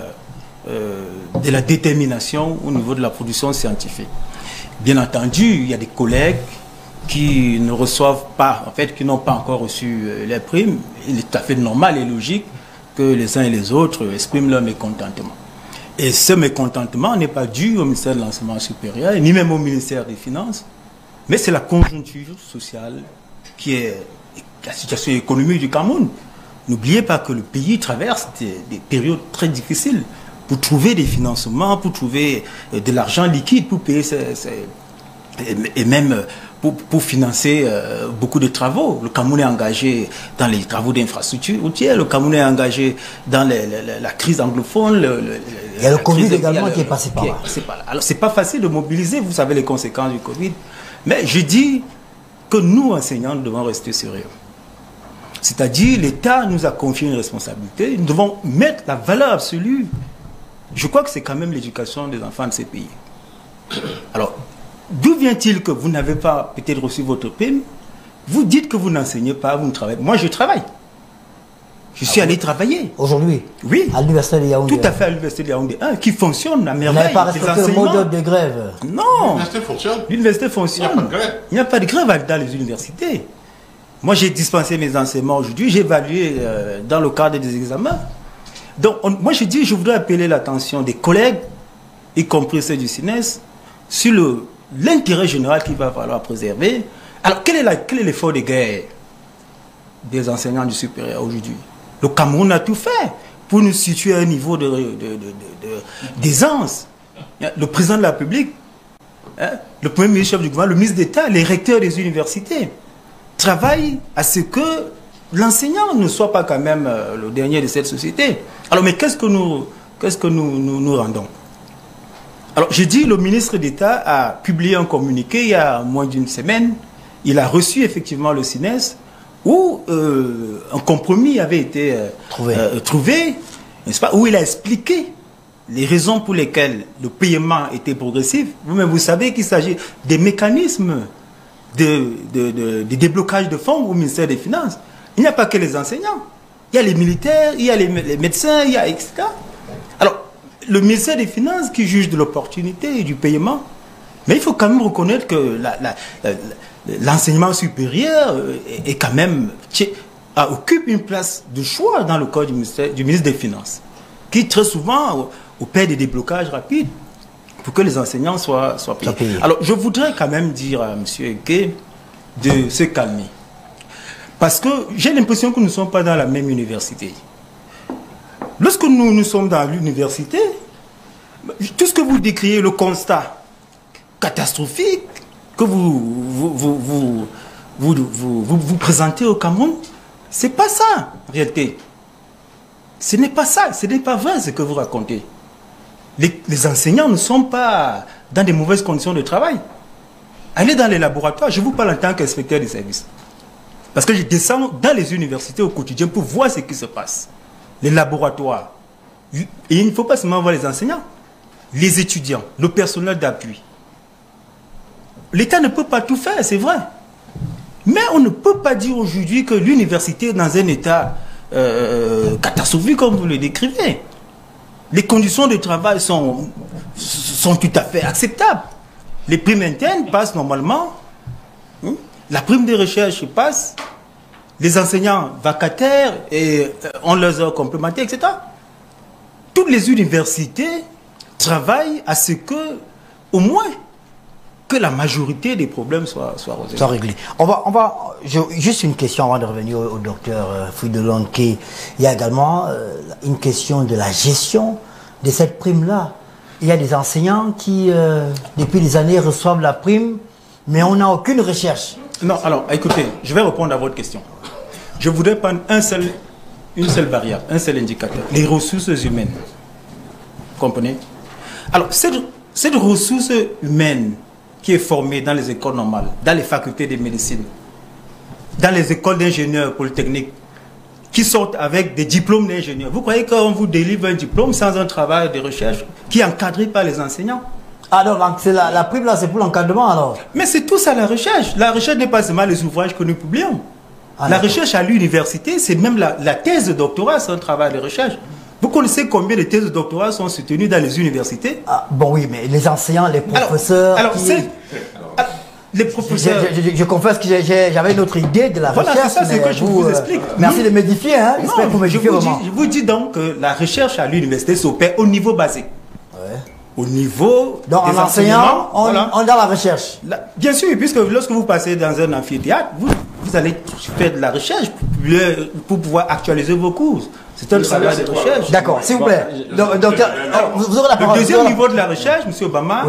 de la détermination au niveau de la production scientifique. Bien entendu, il y a des collègues qui ne reçoivent pas, en fait, qui n'ont pas encore reçu les primes. Il est tout à fait normal et logique que les uns et les autres expriment leur mécontentement. Et ce mécontentement n'est pas dû au ministère de l'Enseignement supérieur, ni même au ministère des Finances, mais c'est la conjoncture sociale qui est la situation économique du Cameroun. N'oubliez pas que le pays traverse des périodes très difficiles pour trouver des financements, pour trouver de l'argent liquide, pour payer et même pour financer beaucoup de travaux. Le Cameroun est engagé dans les travaux d'infrastructure routière, le Cameroun est engagé dans la crise anglophone. Il y a le Covid également qui est passé par là. Alors c'est pas facile de mobiliser, vous savez les conséquences du Covid. Mais je dis que nous, enseignants, nous devons rester sérieux. C'est-à-dire, l'État nous a confié une responsabilité, nous devons mettre la valeur absolue. Je crois que c'est quand même l'éducation des enfants de ces pays. Alors, d'où vient-il que vous n'avez pas peut-être reçu votre prime? Vous dites que vous n'enseignez pas, vous ne travaillez pas. Moi, je travaille. Je suis allé travailler. Aujourd'hui? Oui. À l'université de Yaoundé? Tout à fait, à l'université de Yaoundé 1, qui fonctionne à merveille. Vous n'avez pas respecté le mode de grève? Non. L'université fonctionne. L'université fonctionne. Il n'y a pas de grève. Il n'y a pas de grève dans les universités. Moi, j'ai dispensé mes enseignements aujourd'hui, j'ai évalué dans le cadre des examens. Donc, moi, je dis, je voudrais appeler l'attention des collègues, y compris ceux du CINES, sur l'intérêt général qu'il va falloir préserver. Alors, quel est l'effort de guerre des enseignants du supérieur aujourd'hui? Le Cameroun a tout fait pour nous situer à un niveau d'aisance. Le président de la République, le premier ministre chef du gouvernement, le ministre d'État, les recteurs des universités. travaille à ce que l'enseignant ne soit pas quand même le dernier de cette société. Alors, mais qu'est-ce que nous rendons? Alors, j'ai dit, le ministre d'État a publié un communiqué il y a moins d'une semaine. Il a reçu effectivement le SINES où un compromis avait été trouvé, n'est-ce pas, où il a expliqué les raisons pour lesquelles le paiement était progressif. Vous-même, vous savez qu'il s'agit des mécanismes de déblocage de fonds au ministère des Finances. Il n'y a pas que les enseignants. Il y a les militaires, il y a les médecins, il y a etc. Alors, le ministère des Finances qui juge de l'opportunité et du paiement, mais il faut quand même reconnaître que l'enseignement supérieur est quand même, occupe une place de choix dans le corps du ministre des Finances, qui très souvent opère des déblocages rapides pour que les enseignants soient payés. Alors, je voudrais quand même dire à M. Eke de se calmer. Parce que j'ai l'impression que nous ne sommes pas dans la même université. Lorsque nous sommes dans l'université, tout ce que vous décrivez, le constat catastrophique que vous présentez au Cameroun, c'est pas ça, en réalité. Ce n'est pas ça, ce n'est pas vrai ce que vous racontez. Les enseignants ne sont pas dans des mauvaises conditions de travail. Allez dans les laboratoires, je vous parle en tant qu'inspecteur des services. Parce que je descends dans les universités au quotidien pour voir ce qui se passe. Les laboratoires. Et il ne faut pas seulement voir les enseignants, les étudiants, le personnel d'appui. L'État ne peut pas tout faire, c'est vrai. Mais on ne peut pas dire aujourd'hui que l'université est dans un état catastrophique comme vous le décrivez. Les conditions de travail sont tout à fait acceptables. Les primes internes passent normalement. La prime de recherche passe. Les enseignants vacataires ont leurs heures complémentaires, etc. Toutes les universités travaillent à ce que, au moins, que la majorité des problèmes soient réglés. Juste une question avant de revenir au docteur Fridolin. Il y a également une question de la gestion de cette prime-là. Il y a des enseignants qui, depuis des années, reçoivent la prime, mais on n'a aucune recherche. Non, alors, écoutez, je vais répondre à votre question. Je voudrais prendre une seule variable, un seul indicateur, les ressources humaines. Vous comprenez? Alors, cette ressource humaine qui est formée dans les écoles normales, dans les facultés de médecine, dans les écoles d'ingénieurs polytechniques, qui sortent avec des diplômes d'ingénieurs. Vous croyez qu'on vous délivre un diplôme sans un travail de recherche qui est encadré par les enseignants? Alors, donc la prime là, c'est pour l'encadrement alors? Mais c'est tout ça la recherche. La recherche n'est pas seulement les ouvrages que nous publions. La recherche à l'université, c'est même la thèse de doctorat, c'est un travail de recherche. Vous connaissez combien de thèses de doctorat sont soutenues dans les universités? Bon oui, mais les enseignants, les professeurs... les professeurs... Je confesse que j'avais une autre idée de la recherche. Voilà, c'est ça, c'est que je vous explique. Merci de m'édifier, hein. Je vous dis donc que la recherche à l'université s'opère au niveau basique. Au niveau des enseignants, on est dans la recherche. Bien sûr, puisque lorsque vous passez dans un amphithéâtre, vous allez faire de la recherche pour pouvoir actualiser vos cours. C'est un travail de recherche. D'accord, s'il vous plaît. Docteur, vous aurez la parole. Le deuxième niveau de la recherche, M. Obama,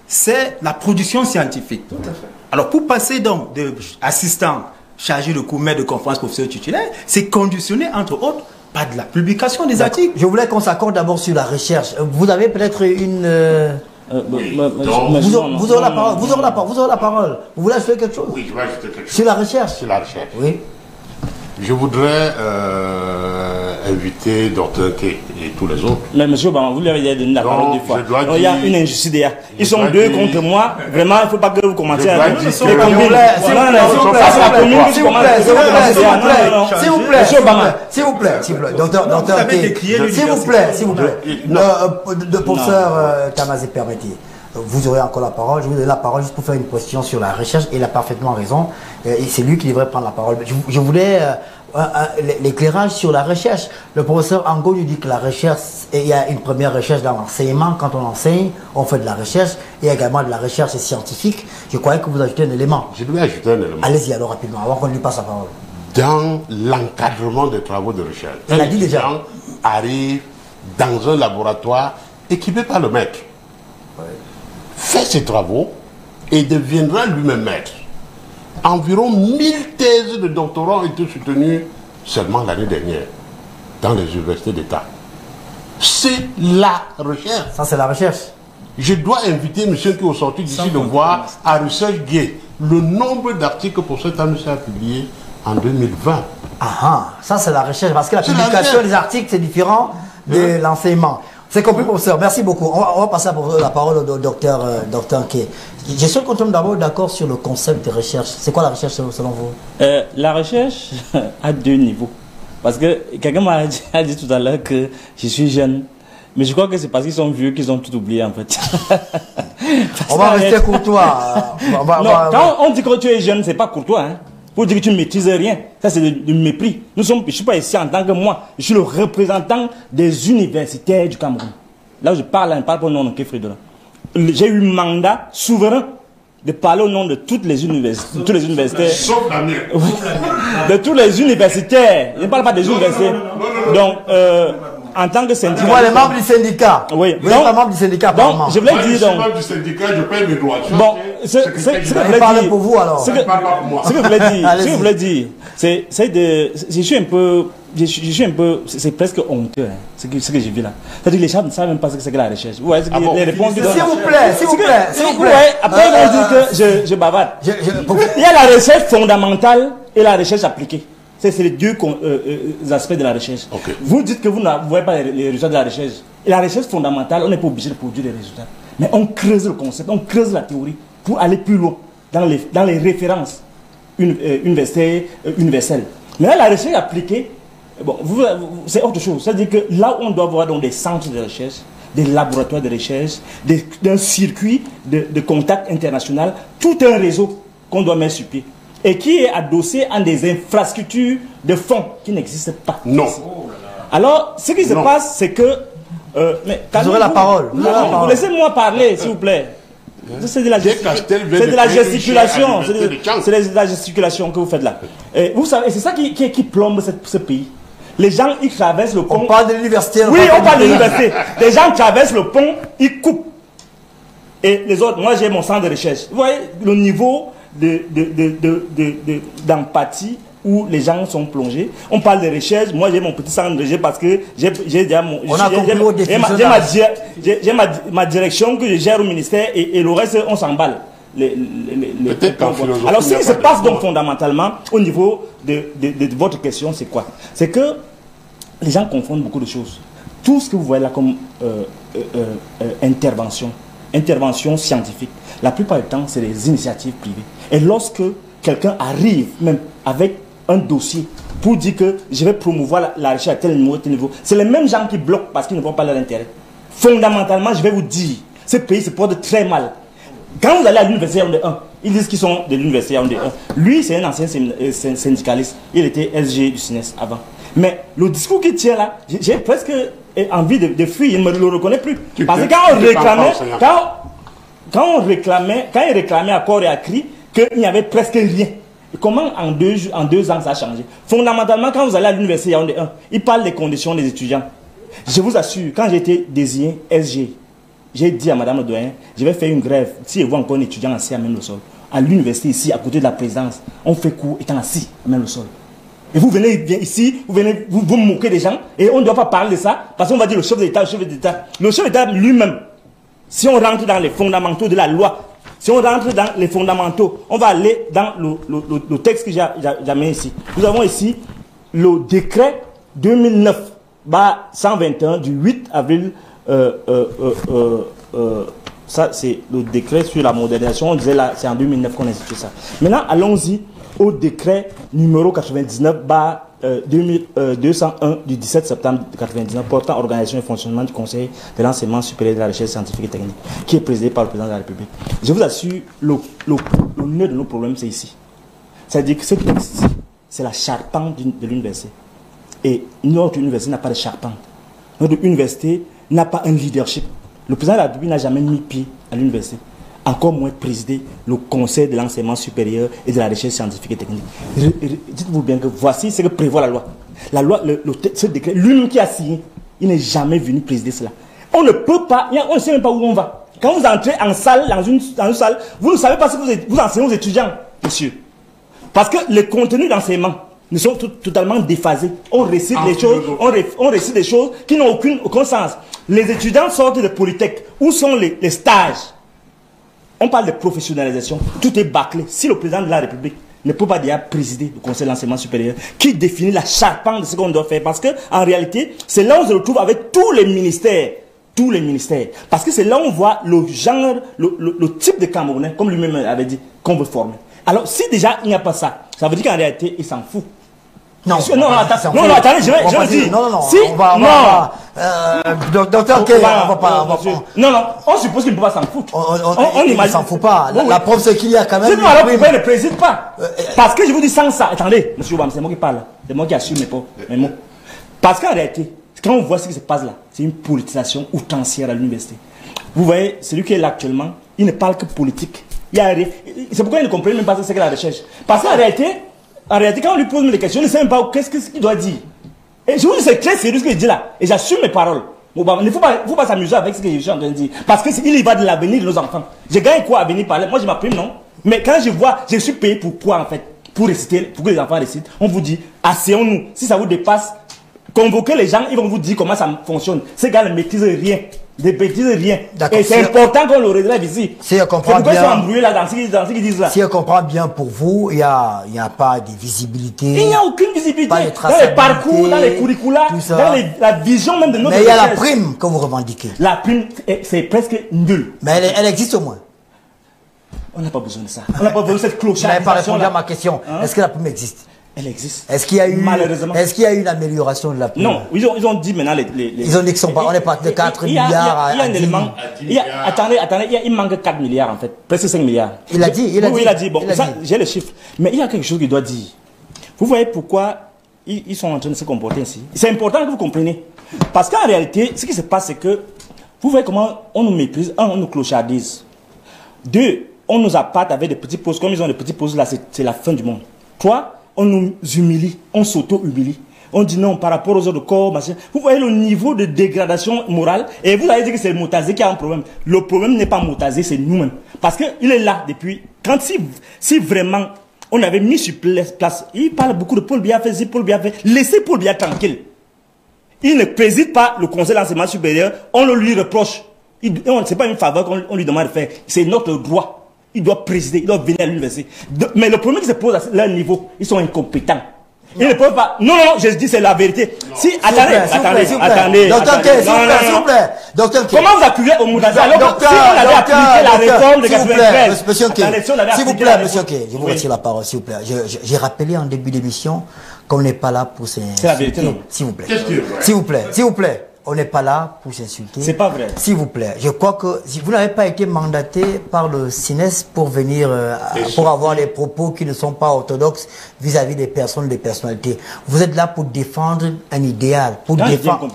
c'est la production scientifique. Tout à fait. Alors, pour passer donc d'assistant chargé de cours, maître de conférence, professeur titulaire, c'est conditionné, entre autres, pas de la publication des articles. Je voulais qu'on s'accorde d'abord sur la recherche. Vous avez peut-être une... vous aurez la parole. Vous aurez la parole. Vous voulez ajouter quelque chose? Oui, je vais ajouter quelque chose. Sur la recherche? Sur la recherche. Oui. Je voudrais inviter Dr. K et tous les autres. Mais monsieur Obama, vous lui avez donné la parole deux fois. Il y a une injustice derrière. Ils sont deux contre moi. Vraiment, il ne faut pas que vous commentiez à dire. S'il vous plaît, monsieur Obama. S'il vous plaît, docteur K. S'il vous plaît. Le professeur Tamazé, permettez. Vous aurez encore la parole. Je vous donne la parole juste pour faire une question sur la recherche. Il a parfaitement raison. Et c'est lui qui devrait prendre la parole. Je voulais l'éclairage sur la recherche. Le professeur Ango nous dit que la recherche, il y a une première recherche dans l'enseignement. Quand on enseigne, on fait de la recherche. Il y a également de la recherche scientifique. Je croyais que vous ajoutez un élément. Je devais ajouter un élément. Allez-y alors rapidement, avant qu'on lui passe la parole. Dans l'encadrement des travaux de recherche, il a dit déjà. Arrive dans un laboratoire équipé par le maître. Fait ses travaux et deviendra lui-même maître. environ 1000 thèses de doctorants ont été soutenues seulement l'année dernière dans les universités d'État. C'est la recherche. Ça, c'est la recherche. Je dois inviter monsieur qui est sorti d'ici de voir à Research Gate le nombre d'articles pour cette année publié en 2020. Ah, ça c'est la recherche, parce que la publication des articles c'est différent de l'enseignement. C'est compris, professeur. Merci beaucoup. On va passer la parole au docteur Kay. Je suis content d'abord d'accord sur le concept de recherche. C'est quoi la recherche selon vous? La recherche a deux niveaux. Parce que quelqu'un m'a dit tout à l'heure que je suis jeune. Mais je crois que c'est parce qu'ils sont vieux qu'ils ont tout oublié en fait. On va rester courtois. Quand on dit que tu es jeune, c'est pas courtois. Hein. Pour dire que tu ne maîtrises rien, ça c'est du mépris. Je ne suis pas ici en tant que moi, je suis le représentant des universitaires du Cameroun. Là où je parle, je ne parle pas au nom de Kefridola. J'ai eu mandat souverain de parler au nom de toutes les universités. Tous les universitaires. Sauf la mienne. De tous les universitaires. Je ne parle pas des universités. Donc, en tant que syndicat. Tu vois les membres du syndicat. Oui. Vous n'êtes pas membre du syndicat, apparemment. Je voulais dire. Je suis membre du syndicat, je paye mes droits. Bon, ce que je voulais dire. Pour vous alors. Ce que je voulais dire, c'est de. Je suis un peu. C'est presque honteux, hein, ce que j'ai vu là. C'est-à-dire que les gens ne savent même pas ce que c'est que la recherche. Vous voyez, les réponses. S'il vous plaît. Après, ils vont dire que je bavarde. Il y a la recherche fondamentale et la recherche appliquée. C'est les deux aspects de la recherche. Okay. Vous dites que vous ne voyez pas les résultats de la recherche. Et la recherche fondamentale, on n'est pas obligé de produire des résultats. Mais on creuse le concept, on creuse la théorie pour aller plus loin dans les références universelles. Mais là, la recherche appliquée, bon, c'est autre chose. C'est-à-dire que là où on doit avoir donc des centres de recherche, des laboratoires de recherche, d'un circuit de contact international, tout un réseau qu'on doit mettre sur pied. Et qui est adossé à des infrastructures de fonds qui n'existent pas. Non. Alors, ce qui se passe, c'est que... vous aurez la parole. Laissez-moi parler, s'il vous plaît. C'est de la gesticulation. C'est de la gesticulation que vous faites là. Et vous savez, c'est ça qui plombe ce pays. Les gens, ils traversent le pont. On parle de l'université. Oui, on parle de l'université. Les gens traversent le pont, ils coupent. Et les autres, moi j'ai mon centre de recherche. Vous voyez le niveau d'empathie où les gens sont plongés. On parle de recherche. Moi j'ai mon petit centre de recherche parce que j'ai déjà ma direction que je gère au ministère et le reste on s'emballe. Alors ce qui se passe donc fondamentalement au niveau de votre question, c'est quoi? C'est que les gens confondent beaucoup de choses. Tout ce que vous voyez là comme intervention scientifique, la plupart du temps c'est des initiatives privées. Et lorsque quelqu'un arrive même avec un dossier pour dire que je vais promouvoir la recherche à tel niveau, c'est les mêmes gens qui bloquent parce qu'ils ne voient pas leur intérêt. Fondamentalement, je vais vous dire, ce pays se porte très mal. Quand vous allez à l'université Yaoundé 1, ils disent qu'ils sont de l'université Yaoundé 1. Lui, c'est un ancien syndicaliste. Il était SG du SNES avant. Mais le discours qu'il tient là, j'ai presque envie de fuir. Il ne me le reconnaît plus. Parce que quand il réclamait à corps et à cri qu'il n'y avait presque rien. Et comment en deux ans ça a changé? Fondamentalement, quand vous allez à l'université Yaoundé 1, il parle des conditions des étudiants. Je vous assure, quand j'ai été désigné SG, j'ai dit à Madame le doyen, je vais faire une grève. Si je vois encore un étudiant assis à même le sol, à l'université ici, à côté de la présidence, on fait cours étant assis à même le sol. Et vous venez ici, vous moquez des gens, et on ne doit pas parler de ça, parce qu'on va dire le chef d'État, le chef d'État. Le chef d'État lui-même, si on rentre dans les fondamentaux de la loi, si on rentre dans les fondamentaux, on va aller dans le texte que j'ai mis ici. Nous avons ici le décret 2009-121 du 8 avril. Ça c'est le décret sur la modernisation. On disait là, c'est en 2009 qu'on a institué ça. Maintenant, allons-y au décret numéro 99-201 du 17 septembre 1999 portant organisation et fonctionnement du Conseil de l'enseignement supérieur de la recherche scientifique et technique, qui est présidé par le président de la République. Je vous assure, le nœud de nos problèmes, c'est ici. C'est-à-dire que ce texte, c'est la charpente de l'université. Et notre université n'a pas de charpente. Notre université n'a pas un leadership. Le président de la République n'a jamais mis pied à l'université, encore moins présider le Conseil de l'enseignement supérieur et de la recherche scientifique et technique. Dites-vous bien que voici ce que prévoit la loi. La loi, ce décret, lui-même qui a signé, il n'est jamais venu présider cela. On ne peut pas, on ne sait même pas où on va. Quand vous entrez en salle, dans une salle, vous ne savez pas ce que vous enseignez aux étudiants, monsieur. Parce que les contenus d'enseignement ne sont totalement déphasés. On récite les choses, on récite des choses qui n'ont aucun sens. Les étudiants sortent de Polytech. Où sont les stages? On parle de professionnalisation. Tout est bâclé. Si le président de la République ne peut pas déjà présider le Conseil de l'enseignement supérieur, qui définit la charpente de ce qu'on doit faire, parce que en réalité, c'est là où on se retrouve avec tous les ministères. Tous les ministères. Parce que c'est là où on voit le genre, le type de Camerounais, comme lui-même avait dit, qu'on veut former. Alors, si déjà il n'y a pas ça, ça veut dire qu'en réalité, il s'en fout. Non, attendez, je vais dire. Non, si, docteur K, on va pas. Non, on suppose qu'il ne peut pas s'en foutre. On imagine. s'en fout pas. La preuve, c'est qu'il y a quand même. Sinon, alors pourquoi il ne préside pas? Parce que je vous dis sans ça. Attendez, monsieur Obama, c'est moi qui parle. C'est moi qui assume mes mots. Parce qu'en réalité, quand on voit ce qui se passe là, c'est une politisation outrancière à l'université. Vous voyez, celui qui est là actuellement, il ne parle que politique. C'est pourquoi il ne comprend même pas ce qu'est la recherche. Parce qu'en réalité, quand on lui pose des questions, il ne sait même pas qu'est-ce qu'il doit dire. Et je vous dis, c'est très sérieux ce que je dis là. Et j'assume mes paroles. Il ne faut pas s'amuser avec ce que je suis en train de dire. Parce qu'il y va de l'avenir de nos enfants. Je gagne quoi à venir parler? Moi, je m'apprime, non? Mais quand je vois, je suis payé pour quoi en fait? Pour réciter, pour que les enfants récitent. On vous dit, asseyons-nous. Si ça vous dépasse, convoquez les gens, ils vont vous dire comment ça fonctionne. Ces gars ne maîtrisent rien. Ne maîtrisent rien. Et c'est important qu'on le relève ici. Si je comprends bien. Ils sont embrouillés là dans ce qu'ils disent là. Si je comprends bien, pour vous, il n'y a pas de visibilité. Il n'y a aucune visibilité. Dans les parcours, dans les curricula, dans la vision même de notre. Mais il y a la prime que vous revendiquez. La prime, c'est presque nul. Mais elle existe au moins. On n'a pas besoin de ça. On n'a pas besoin de cette cloche. Vous n'avez pas répondu à ma question. Est-ce que la prime existe? Elle existe. Est-ce qu'il y a eu, malheureusement. Est-ce qu'il y a eu une amélioration de la prime? Non, ils ont dit maintenant Ils ont dit que on est parti de 4 milliards à 10 milliards. Attendez, il manque 4 milliards en fait, presque 5 milliards. Il a dit, il a dit, bon, j'ai les chiffres. Mais il y a quelque chose qu'il doit dire. Vous voyez pourquoi ils sont en train de se comporter ainsi? C'est important que vous compreniez. Parce qu'en réalité, ce qui se passe, c'est que vous voyez comment on nous méprise, on nous clochardise. 2, on nous appâte avec des petits postes, comme ils ont des petits postes là, c'est la fin du monde. 3, on nous humilie, on s'auto-humilie. On dit non par rapport aux autres corps, machin. Vous voyez le niveau de dégradation morale. Et vous allez dire que c'est Motazé qui a un problème. Le problème n'est pas Motazé, c'est nous-mêmes. Parce qu'il est là depuis. Si vraiment on avait mis sur place, il parle beaucoup de Paul Biya fait, Paul Biya fait. Laissez Paul Biya tranquille. Il ne préside pas le Conseil de l'enseignement supérieur, on le lui reproche. Ce n'est pas une faveur qu'on lui demande de faire. C'est notre droit. Il doit présider, il doit venir à l'université. Mais le problème qui se pose à leur niveau, ils sont incompétents. Ils ne peuvent pas. Non, je dis c'est la vérité. Si, attendez. Docteur K, s'il vous plaît. Docteur K. Comment vous accusez au Moudazé alors que si on avait appliqué la réforme de 93? Monsieur K, s'il vous plaît, monsieur K, je vous retire la parole, s'il vous plaît. J'ai rappelé en début d'émission qu'on n'est pas là pour s'insulter. C'est la vérité, non? S'il vous plaît. S'il vous plaît. On n'est pas là pour s'insulter. C'est pas vrai. S'il vous plaît, je crois que si vous n'avez pas été mandaté par le CINES pour venir, pour avoir les propos qui ne sont pas orthodoxes vis-à-vis des personnes, des personnalités. Vous êtes là pour défendre un idéal, pour défendre.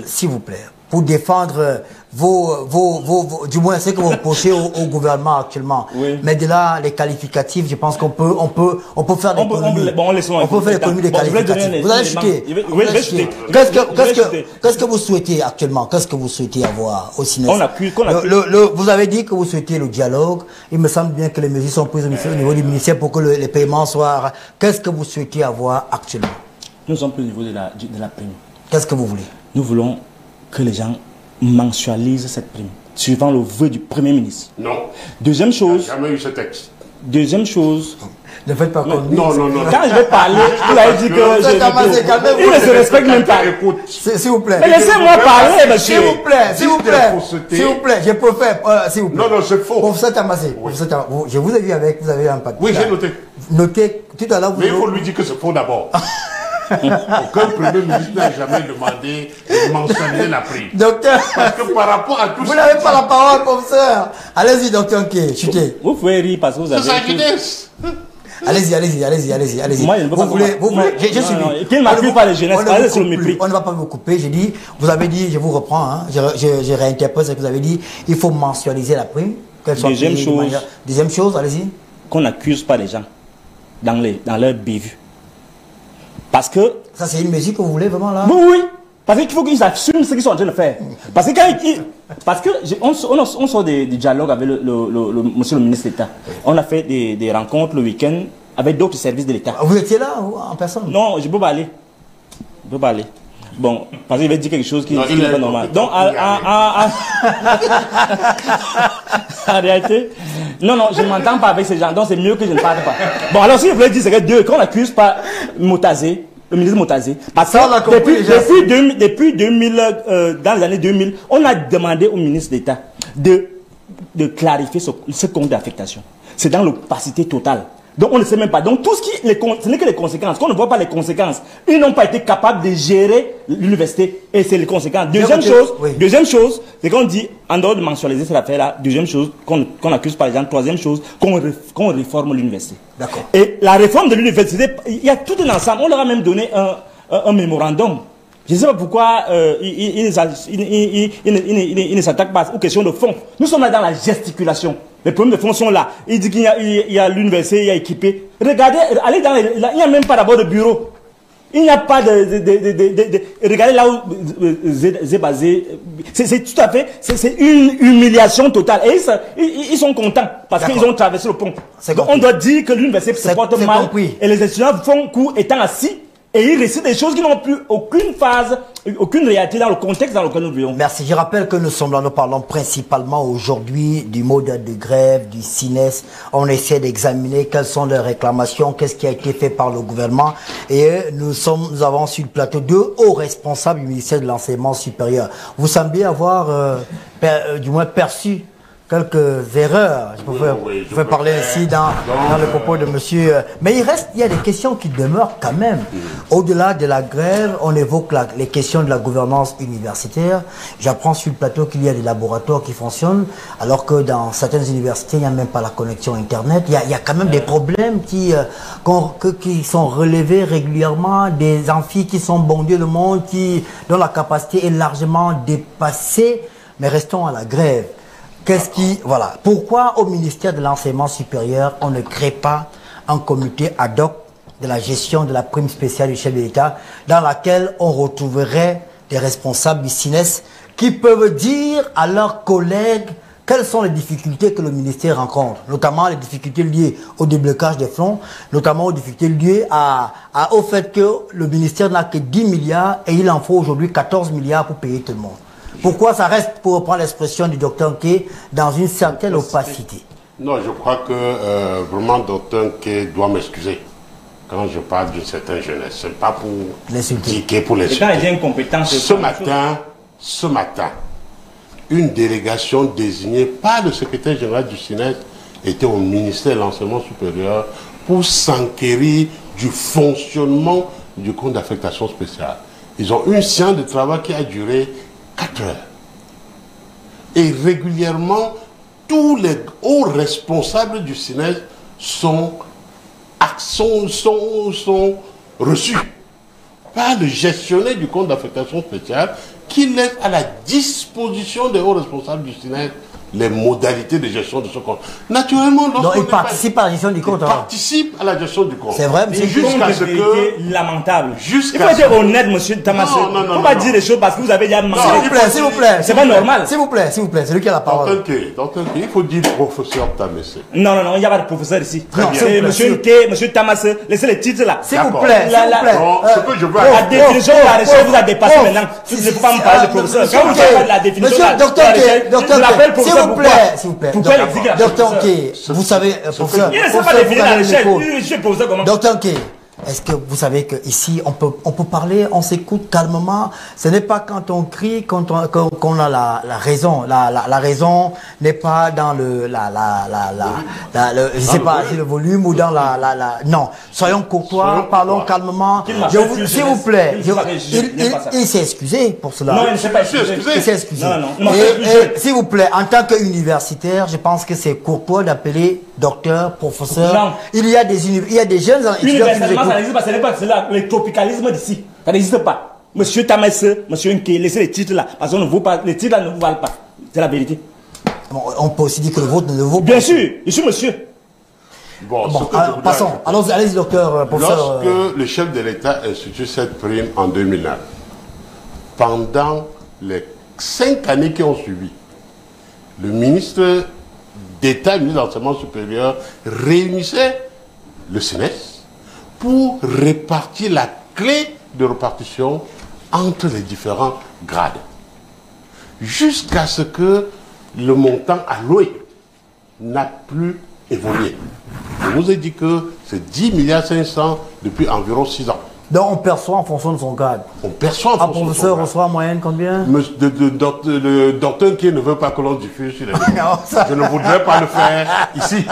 S'il vous plaît, pour défendre du moins ce que vous reprochez au gouvernement actuellement. Oui. Mais de là, les qualificatifs, je pense qu'on peut faire des économies. On peut faire l'économie des qualificatifs. Vous allez chuter. Qu'est-ce que vous souhaitez actuellement? Qu'est-ce que vous souhaitez avoir au CINES? Vous avez dit que vous souhaitez le dialogue. Il me semble bien que les mesures sont prises au niveau du ministère pour que les paiements soient. Qu'est-ce que vous souhaitez avoir actuellement? Nous sommes plus au niveau de la prime. Qu'est-ce que vous voulez? Nous voulons que les gens mensualisent cette prime, suivant le vœu du Premier ministre. Non. Deuxième chose. Il n'y a jamais eu ce texte. Deuxième chose. Ne faites pas comme non. Quand je vais parler, vous avez dit que il ne se respecte même pas. S'il vous plaît. Mais laissez-moi parler, monsieur. S'il vous plaît, je préfère, s'il vous plaît. Non, c'est faux. Professeur Tamassé, je vous ai vu avec, vous avez un papier. Oui, j'ai noté. Notez, tout à l'heure, mais il faut lui dire que c'est faux d'abord. Aucun Premier ministre n'a jamais demandé de mentionner la prime. Docteur, parce que par rapport à tout vous n'avez pas la parole, professeur. Allez-y, docteur K, chutez. Vous pouvez rire parce que vous avez. Allez-y. Moi, je ne veux pas. Vous voulez. Je suis. Qu'il m'accuse pas les jeunesses, sur le mépris. On ne va pas vous couper. J'ai dit, vous avez dit, je vous reprends, hein, je réinterprète ce que vous avez dit. Il faut mensualiser la prime. Deuxième chose, allez-y. Qu'on n'accuse pas les gens dans leur bévue. Parce que... Ça, c'est une mesure que vous voulez vraiment là? Oui. Parce qu'il faut qu'ils assument ce qu'ils sont en train de faire. Parce que on sort des dialogues avec monsieur le ministre d'État. On a fait des rencontres le week-end avec d'autres services de l'État. Vous étiez là en personne? Non, je ne peux pas aller. Je ne peux pas aller. Bon, parce qu'il va dire quelque chose qui n'est pas normal. Donc, en réalité, non, je ne m'entends pas avec ces gens, donc c'est mieux que je ne parle pas. Bon, alors si je voulais dire, c'est que qu'on n'accuse pas Motazé, le ministre Motazé, parce que depuis 2000, dans les années 2000, on a demandé au ministre d'État de clarifier ce compte d'affectation. C'est dans l'opacité totale. Donc on ne sait même pas. Donc tout ce ce n'est que les conséquences. Qu'on ne voit pas les conséquences. Ils n'ont pas été capables de gérer l'université. Et c'est les conséquences. Deuxième chose, c'est qu'on dit, en dehors de mensualiser cette affaire-là, deuxième chose, qu'on accuse par exemple, troisième chose, qu'on réforme l'université. D'accord. Et la réforme de l'université, il y a tout un ensemble. On leur a même donné un mémorandum. Je ne sais pas pourquoi ils ne s'attaquent pas aux questions de fond. Nous sommes là dans la gesticulation. Les problèmes de fond sont là. Il dit qu'il y a l'université, il y a équipé. Regardez, allez dans il n'y a même pas d'abord de bureau. Il n'y a pas regardez là où c'est basé. C'est tout à fait, c'est une humiliation totale. Et ils sont contents parce qu'ils ont traversé le pont. Donc on doit dire que l'université se porte mal. Et les étudiants font cours étant assis. Et ils récitent des choses qui n'ont plus aucune phase, aucune réalité dans le contexte dans lequel nous vivons. Merci. Je rappelle que nous sommes là, nous parlons principalement aujourd'hui du mode de grève, du CINES. On essaie d'examiner quelles sont les réclamations, qu'est-ce qui a été fait par le gouvernement. Et nous avons sur le plateau deux hauts responsables du ministère de l'Enseignement supérieur. Vous semblez avoir, du moins, perçu quelques erreurs. Je peux parler ici dans le propos de monsieur. Mais il y a des questions qui demeurent quand même. Au-delà de la grève, on évoque les questions de la gouvernance universitaire. J'apprends sur le plateau qu'il y a des laboratoires qui fonctionnent, alors que dans certaines universités, il n'y a même pas la connexion Internet. Il y a quand même des problèmes qui sont relevés régulièrement, des amphis qui sont bondés de monde, dont la capacité est largement dépassée. Mais restons à la grève. Voilà. Pourquoi au ministère de l'Enseignement supérieur, on ne crée pas un comité ad hoc de la gestion de la prime spéciale du chef de l'État, dans laquelle on retrouverait des responsables du CINES qui peuvent dire à leurs collègues quelles sont les difficultés que le ministère rencontre, notamment les difficultés liées au déblocage des fonds, notamment aux difficultés liées au fait que le ministère n'a que 10 milliards et il en faut aujourd'hui 14 milliards pour payer tout le monde. Pourquoi ça reste, pour reprendre l'expression du docteur Nké, dans une certaine opacité? Non, je crois que vraiment docteur Nké doit m'excuser quand je parle d'une certaine jeunesse. Ce n'est pas pour l'insulter, pour l'insulter. Quand il y a une compétence... Ce matin, une délégation désignée par le secrétaire général du CINES était au ministère de l'Enseignement supérieur pour s'enquérir du fonctionnement du compte d'affectation spéciale. Ils ont une séance de travail qui a duré 4 heures. Et régulièrement, tous les hauts responsables du CINES sont reçus par le gestionnaire du compte d'affectation spéciale qui laisse à la disposition des hauts responsables du CINES les modalités de gestion de ce compte. Naturellement, il participe à la gestion du compte. Il participe à la gestion du compte. C'est vrai, mais c'est jusqu'à ce que lamentable. Il faut être honnête, monsieur Tamassé. Il ne faut pas dire des choses parce que vous avez déjà mangé. S'il vous plaît. C'est pas normal. S'il vous plaît, c'est lui qui a la parole. Docteur Nké, il faut dire professeur Tamassé. Non, il n'y a pas de professeur ici. Monsieur Nké, monsieur Tamassé, laissez les titres là. S'il vous plaît. Ce que je veux la définition de la recherche vous a dépassé maintenant. Vous ne pouvez pas me parler de professeur. Quand vous parlez de la définition de la recherche, je l'appelle professeur. S'il vous plaît. Docteur Nké, vous savez, professeur. Il ne sait pas définir la recherche. Je suis professeur comment? Docteur Nké, est-ce que vous savez qu'ici, on peut parler, on s'écoute calmement. Ce n'est pas quand on crie qu'on a la raison. La raison n'est pas dans je sais pas, si le volume ou dans non, soyons courtois, parlons calmement. S'il vous plaît. Il s'est excusé pour cela. Non, il ne s'est pas excusé. Il s'est excusé. Non. Et s'il vous plaît, en tant qu'universitaire, je pense que c'est courtois d'appeler docteur, professeur. Non. Il y a des jeunes étudiants qui nous écoutent. Ça n'existe pas, ce n'est pas cela, le tropicalisme d'ici. Ça n'existe pas. Monsieur Tamassé, monsieur Nké, laissez les titres là. Parce que les titres là ne vous valent pas. C'est la vérité. Bon, on peut aussi dire que le vôtre ne vaut pas. Bien sûr, je suis monsieur. Bon, passons. Allez-y, docteur, professeur. Lorsque le chef de l'État institue cette prime en 2009, pendant les 5 années qui ont suivi, le ministre d'État, le ministre de l'Enseignement supérieur, réunissait le SNES pour répartir la clé de répartition entre les différents grades. Jusqu'à ce que le montant alloué n'a plus évolué. Je vous ai dit que c'est 10,5 milliards depuis environ 6 ans. Donc on perçoit en fonction de son grade. On perçoit en fonction de son grade. Un professeur reçoit en moyenne combien? Le docteur qui ne veut pas que l'on diffuse sur les médias. Je ne voudrais pas le faire ici.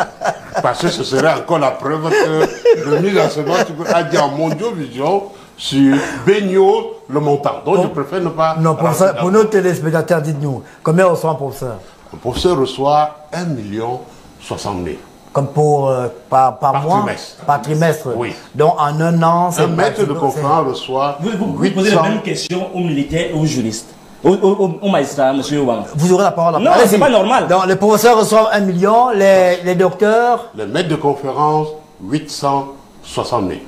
Parce que ce serait encore la preuve que le ministre de l'enseignement a dit en Mondiovision sur Benio le montant. Donc je préfère ne pas... Non, pour nos téléspectateurs, dites-nous, combien reçoit un professeur? Un professeur reçoit 1,60 million. Comme pour par mois, trimestre. Par trimestre. Oui. Donc en un an, un maître de conférence reçoit. Vous posez la même question aux militaires et aux juristes, aux magistrats, monsieur Ouang. Vous aurez la parole. Non, c'est pas normal. Donc les professeurs reçoivent 1 million, les docteurs. Les maîtres de conférence 860 000.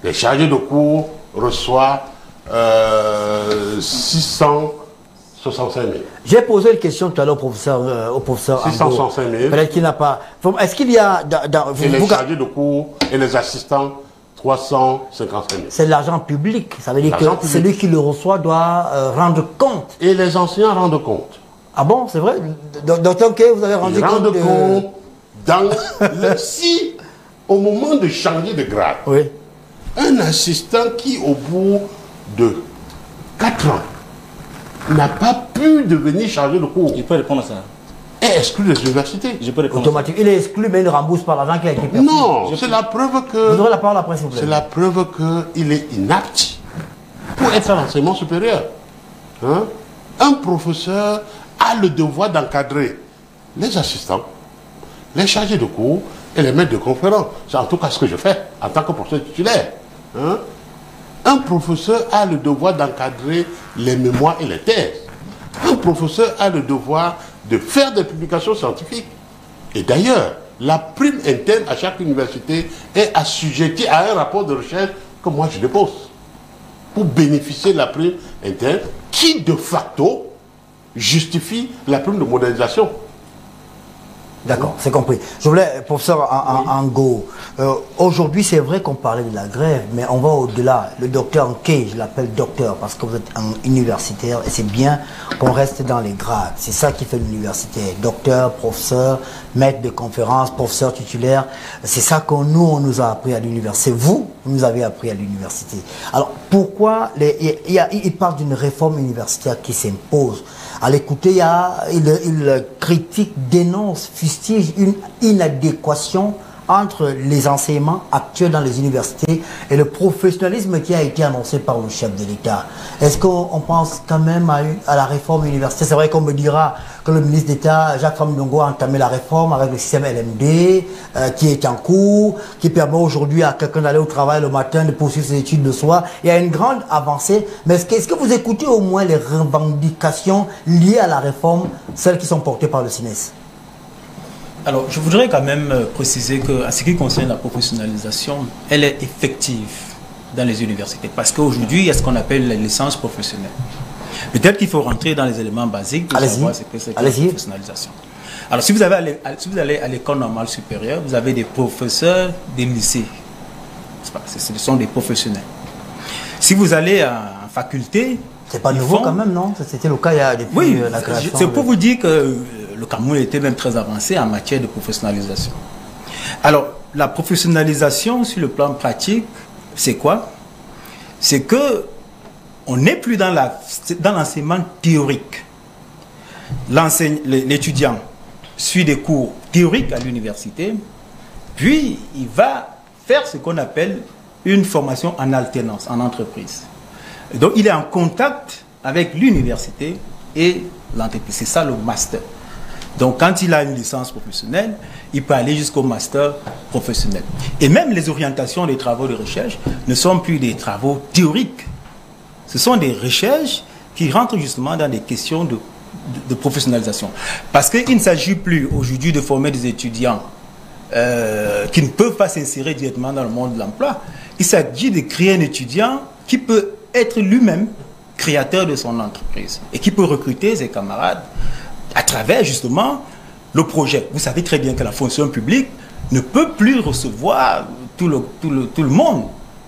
Les chargés de cours reçoivent 665 000. J'ai posé une question tout à l'heure au professeur 665 000. Peut-être qu'il n'a pas... Est-ce qu'il y a... et les chargés de cours et les assistants, 355 000. C'est de l'argent public. Ça veut dire que celui qui le reçoit doit rendre compte. Et les enseignants rendent compte. Ah bon, c'est vrai? Docteur K, vous avez rendu compte de... dans si, au moment de changer de grade, oui. Un assistant qui, au bout de 4 ans, n'a pas pu devenir chargé de cours. Il peut répondre à ça. Est exclu des universités. Je peux répondre. Automatique. Il est exclu, mais il ne rembourse pas l'argent qui a été perçu. Non, c'est la preuve que... Vous aurez la parole après, s'il vous plaît. C'est la preuve qu'il est inapte pour être à l'enseignement supérieur. Hein? Un professeur a le devoir d'encadrer les assistants, les chargés de cours et les maîtres de conférence. C'est en tout cas ce que je fais en tant que professeur titulaire. Hein? Un professeur a le devoir d'encadrer les mémoires et les thèses. Un professeur a le devoir de faire des publications scientifiques. Et d'ailleurs, la prime interne à chaque université est assujettie à un rapport de recherche que moi je dépose pour bénéficier de la prime interne qui de facto justifie la prime de modernisation. D'accord, c'est compris. Je voulais, professeur Ango, aujourd'hui c'est vrai qu'on parlait de la grève, mais on va au-delà. Le docteur Nkei, je l'appelle docteur parce que vous êtes un universitaire et c'est bien qu'on reste dans les grades. C'est ça qui fait l'université. Docteur, professeur, maître de conférence, professeur titulaire. C'est ça qu'on nous a appris à l'université. Vous nous avez appris à l'université. Alors pourquoi il parle d'une réforme universitaire qui s'impose? À l'écouter, il critique, dénonce, fustige une inadéquation entre les enseignements actuels dans les universités et le professionnalisme qui a été annoncé par le chef de l'État. Est-ce qu'on pense quand même à la réforme universitaire? C'est vrai qu'on me dira que le ministre d'État, Jacques Famdongo, a entamé la réforme avec le système LMD qui est en cours, qui permet aujourd'hui à quelqu'un d'aller au travail le matin, de poursuivre ses études de soir. Il y a une grande avancée, mais est-ce que vous écoutez au moins les revendications liées à la réforme, celles qui sont portées par le SNES? Alors, je voudrais quand même préciser qu'en ce qui concerne la professionnalisation, elle est effective dans les universités. Parce qu'aujourd'hui, il y a ce qu'on appelle les licences professionnelles. Peut-être qu'il faut rentrer dans les éléments basiques pour savoir ce que c'est que la professionnalisation. Alors, si vous allez à l'école normale supérieure, vous avez des professeurs des lycées. Ce sont des professionnels. Si vous allez en faculté... C'est pas nouveau quand même, non? C'était le cas depuis la création. C'est pour vous dire que le Cameroun était même très avancé en matière de professionnalisation. Alors, la professionnalisation sur le plan pratique, c'est quoi? C'est que on n'est plus dans l'enseignement théorique. L'étudiant suit des cours théoriques à l'université, puis il va faire ce qu'on appelle une formation en alternance, en entreprise. Et donc, il est en contact avec l'université et l'entreprise. C'est ça le master. Donc, quand il a une licence professionnelle, il peut aller jusqu'au master professionnel. Et même les orientations des travaux de recherche ne sont plus des travaux théoriques. Ce sont des recherches qui rentrent justement dans des questions de professionnalisation. Parce qu'il ne s'agit plus aujourd'hui de former des étudiants qui ne peuvent pas s'insérer directement dans le monde de l'emploi. Il s'agit de créer un étudiant qui peut être lui-même créateur de son entreprise et qui peut recruter ses camarades à travers justement le projet. Vous savez très bien que la fonction publique ne peut plus recevoir tout le monde.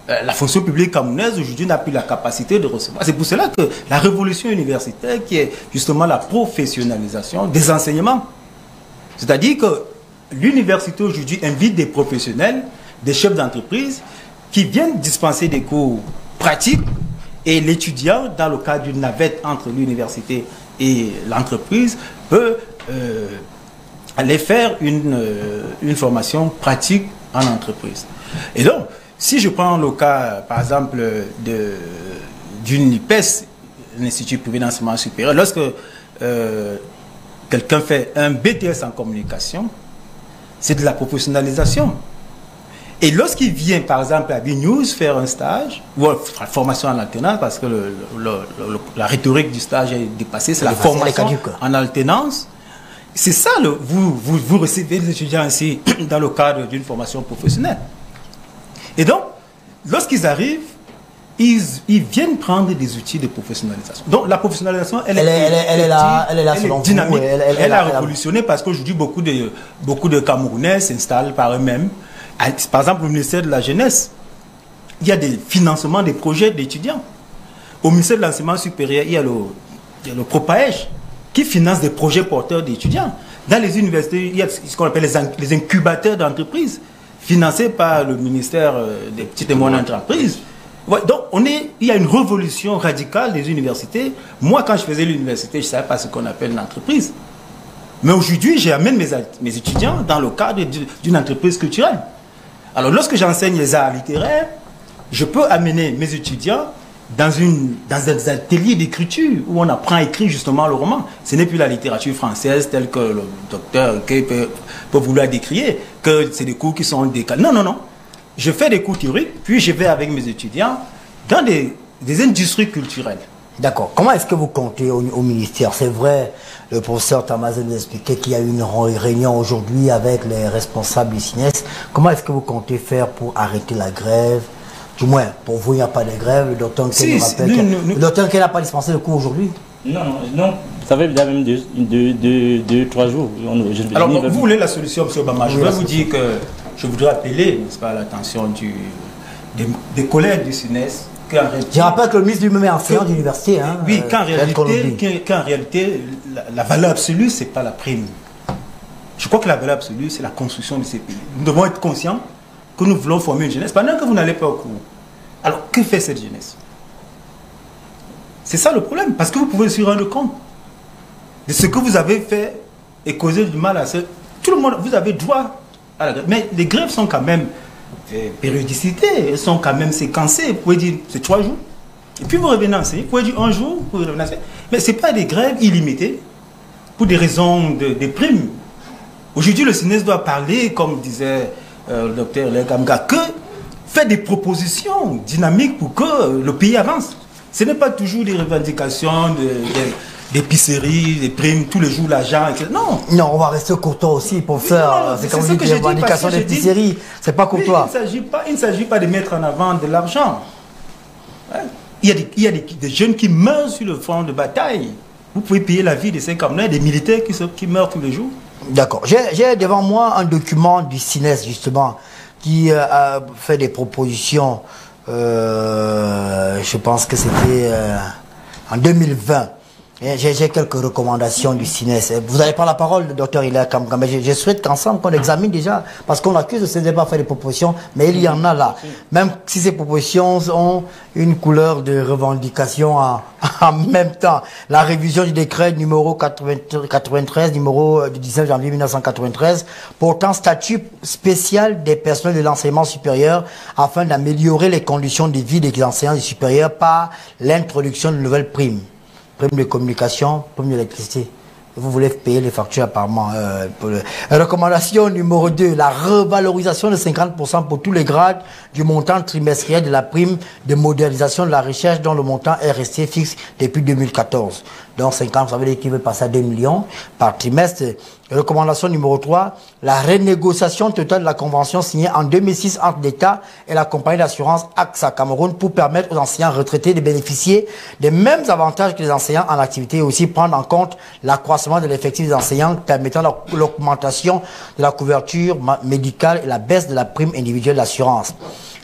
La fonction publique camerounaise aujourd'hui n'a plus la capacité de recevoir. C'est pour cela que la révolution universitaire, qui est justement la professionnalisation des enseignements, c'est-à-dire que l'université aujourd'hui invite des professionnels, des chefs d'entreprise qui viennent dispenser des cours pratiques, et l'étudiant, dans le cadre d'une navette entre l'université et l'entreprise, peut aller faire une formation pratique en entreprise. Et donc, si je prends le cas, par exemple, d'une IPES, l'Institut privé d'enseignement supérieur, lorsque quelqu'un fait un BTS en communication, c'est de la professionnalisation. Et lorsqu'il vient, par exemple, à BNews faire un stage, ou une formation en alternance, parce que la rhétorique du stage est dépassée, c'est la formation en alternance. C'est ça, vous recevez des étudiants ici dans le cadre d'une formation professionnelle. Et donc, lorsqu'ils arrivent, ils viennent prendre des outils de professionnalisation. Donc, la professionnalisation, elle est là dynamique. Elle a révolutionné parce qu'aujourd'hui, beaucoup de Camerounais s'installent par eux-mêmes. Par exemple, au ministère de la Jeunesse, il y a des financements des projets d'étudiants. Au ministère de l'Enseignement supérieur, il y a le PROPAEJ qui finance des projets porteurs d'étudiants. Dans les universités, il y a ce qu'on appelle les incubateurs d'entreprises, financés par le ministère des petites et moyennes entreprises. Ouais, donc, il y a une révolution radicale des universités. Moi, quand je faisais l'université, je ne savais pas ce qu'on appelle une entreprise. Mais aujourd'hui, j'amène mes étudiants dans le cadre d'une entreprise culturelle. Alors, lorsque j'enseigne les arts littéraires, je peux amener mes étudiants dans un atelier d'écriture où on apprend à écrire justement le roman. Ce n'est plus la littérature française telle que le docteur Kay peut vouloir décrire, que c'est des cours qui sont décalés. Non, non, non. Je fais des cours théoriques, puis je vais avec mes étudiants dans des industries culturelles. D'accord. Comment est-ce que vous comptez au ministère? C'est vrai, le professeur Tamazel nous expliquait qu'il y a eu une réunion aujourd'hui avec les responsables du SINES. Comment est-ce que vous comptez faire pour arrêter la grève? Du moins, pour vous, il n'y a pas de grève. Le docteur Nkei nous rappelle le docteur Nkei n'a pas dispensé le cours aujourd'hui. Non, non. Ça fait déjà même 2-3 jours. Alors, vous voulez la solution, M. Obama. Je vais vous dire que je voudrais appeler, n'est-ce pas, l'attention des collègues du SINES. Je rappelle que le ministre lui-même est enseignant d'université. Hein, oui, qu'en réalité, la valeur absolue, ce n'est pas la prime. Je crois que la valeur absolue, c'est la construction de ces pays. Nous devons être conscients que nous voulons former une jeunesse pendant que vous n'allez pas au cours. Alors, que fait cette jeunesse? C'est ça le problème, parce que vous pouvez se rendre compte de ce que vous avez fait et causer du mal à ce... Tout le monde, vous avez droit à la grève. Mais les grèves sont quand même périodicité, elles sont quand même séquencées. Vous pouvez dire, c'est 3 jours. Et puis vous revenez enseigner. Vous pouvez dire 1 jour, vous revenez enseigner. Mais ce n'est pas des grèves illimitées pour des raisons de primes. Aujourd'hui, le SINES doit parler, comme disait le docteur Legamga, que faire des propositions dynamiques pour que le pays avance. Ce n'est pas toujours des revendications d'épicerie, des primes, tous les jours l'argent, etc. Non. Non, on va rester courtois aussi pour faire. C'est comme des revendications d'épicerie. C'est pas courtois. Il ne s'agit pas de mettre en avant de l'argent. Ouais. Il y a des jeunes qui meurent sur le front de bataille. Vous pouvez payer la vie de ces Camerounais, des militaires qui meurent tous les jours. D'accord. J'ai devant moi un document du SINES, justement, qui a fait des propositions. Je pense que c'était en 2020. J'ai quelques recommandations du SINES. Vous n'avez pas la parole, docteur Hilaire Kamga, mais je souhaite qu'ensemble, qu'on examine déjà, parce qu'on accuse de ce débat faire des propositions, mais il y en a là. Même si ces propositions ont une couleur de revendication en même temps. La révision du décret numéro 93, numéro du 19 janvier 1993, portant statut spécial des personnels de l'enseignement supérieur afin d'améliorer les conditions de vie des enseignants du supérieur par l'introduction de nouvelles primes. Prime de communication, prime d'électricité. Vous voulez payer les factures apparemment. Recommandation numéro 2, la revalorisation de 50% pour tous les grades du montant trimestriel de la prime de modernisation de la recherche dont le montant est resté fixe depuis 2014. Donc 50, ça veut dire qu'il veut passer à 2 millions par trimestre. Recommandation numéro 3, la renégociation totale de la convention signée en 2006 entre l'État et la compagnie d'assurance AXA Cameroun pour permettre aux enseignants retraités de bénéficier des mêmes avantages que les enseignants en activité et aussi prendre en compte l'accroissement de l'effectif des enseignants permettant l'augmentation de la couverture médicale et la baisse de la prime individuelle d'assurance.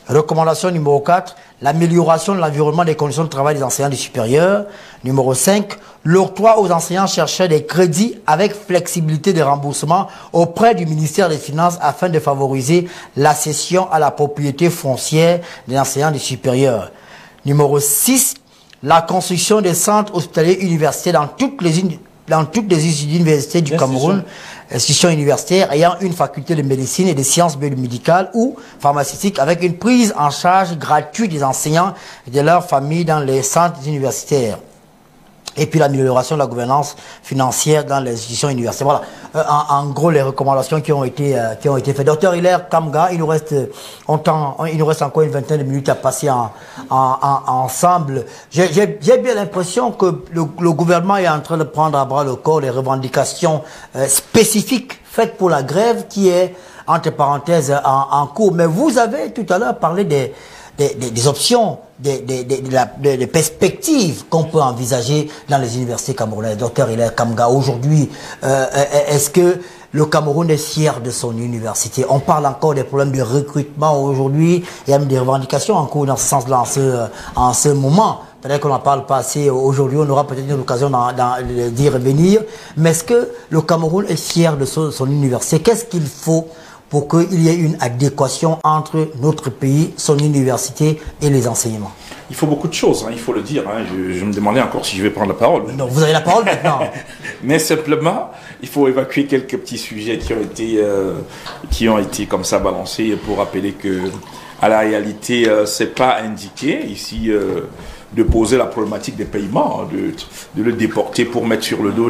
Recommandation numéro 4, l'amélioration de l'environnement des conditions de travail des enseignants du supérieur. Numéro 5, l'octroi aux enseignants-chercheurs des crédits avec flexibilité de remboursement auprès du ministère des Finances afin de favoriser l'accession à la propriété foncière des enseignants du supérieur. Numéro 6, la construction des centres hospitaliers universitaires dans toutes les universités du Cameroun, institutions universitaires ayant une faculté de médecine et de sciences biomédicales ou pharmaceutiques avec une prise en charge gratuite des enseignants et de leurs familles dans les centres universitaires. Et puis l'amélioration de la gouvernance financière dans les institutions universitaires. Voilà, en gros les recommandations qui ont été faites. Docteur Hilaire Kamga, il nous reste encore une vingtaine de minutes à passer ensemble. J'ai bien l'impression que le gouvernement est en train de prendre à bras le corps les revendications spécifiques faites pour la grève qui est entre parenthèses en cours. Mais vous avez tout à l'heure parlé des options, des perspectives qu'on peut envisager dans les universités camerounaises. Docteur Hilaire Kamga, aujourd'hui, est-ce que le Cameroun est fier de son université? On parle encore des problèmes de recrutement aujourd'hui, il y a même des revendications en cours dans ce sens-là en ce moment. Peut-être qu'on n'en parle pas assez aujourd'hui, on aura peut-être l'occasion d'y revenir. Mais est-ce que le Cameroun est fier de son université? Qu'est-ce qu'il faut pour qu'il y ait une adéquation entre notre pays, son université et les enseignements? Il faut beaucoup de choses, hein, il faut le dire. Hein. Je me demandais encore si je vais prendre la parole. Non, vous avez la parole maintenant. Mais simplement, il faut évacuer quelques petits sujets qui ont été comme ça balancés pour rappeler que, à la réalité, c'est pas indiqué ici de poser la problématique des paiements, de le déporter pour mettre sur le dos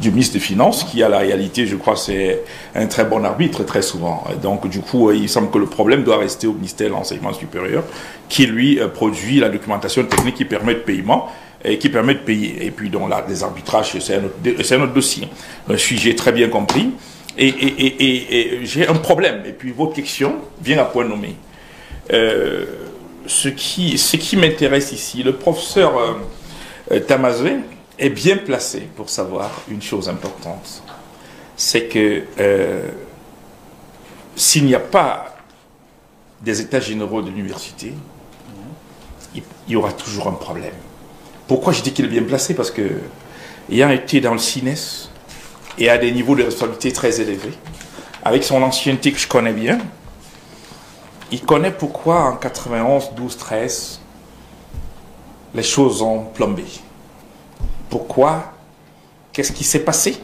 du ministre des Finances, qui à la réalité, je crois, c'est un très bon arbitre très souvent. Donc du coup, il semble que le problème doit rester au ministère de l'Enseignement supérieur, qui lui produit la documentation technique qui permet de paiement et qui permet de payer. Et puis donc là, les arbitrages, c'est un autre dossier. Un sujet très bien compris. Et j'ai un problème. Et puis votre question vient à point nommé. Ce qui m'intéresse ici, le professeur Tamazé est bien placé pour savoir une chose importante. C'est que s'il n'y a pas des états généraux de l'université, il y aura toujours un problème. Pourquoi je dis qu'il est bien placé? Parce que, ayant été dans le CINES et à des niveaux de responsabilité très élevés, avec son ancienneté que je connais bien, il connaît pourquoi en 91, 12, 13, les choses ont plombé. Pourquoi? Qu'est-ce qui s'est passé?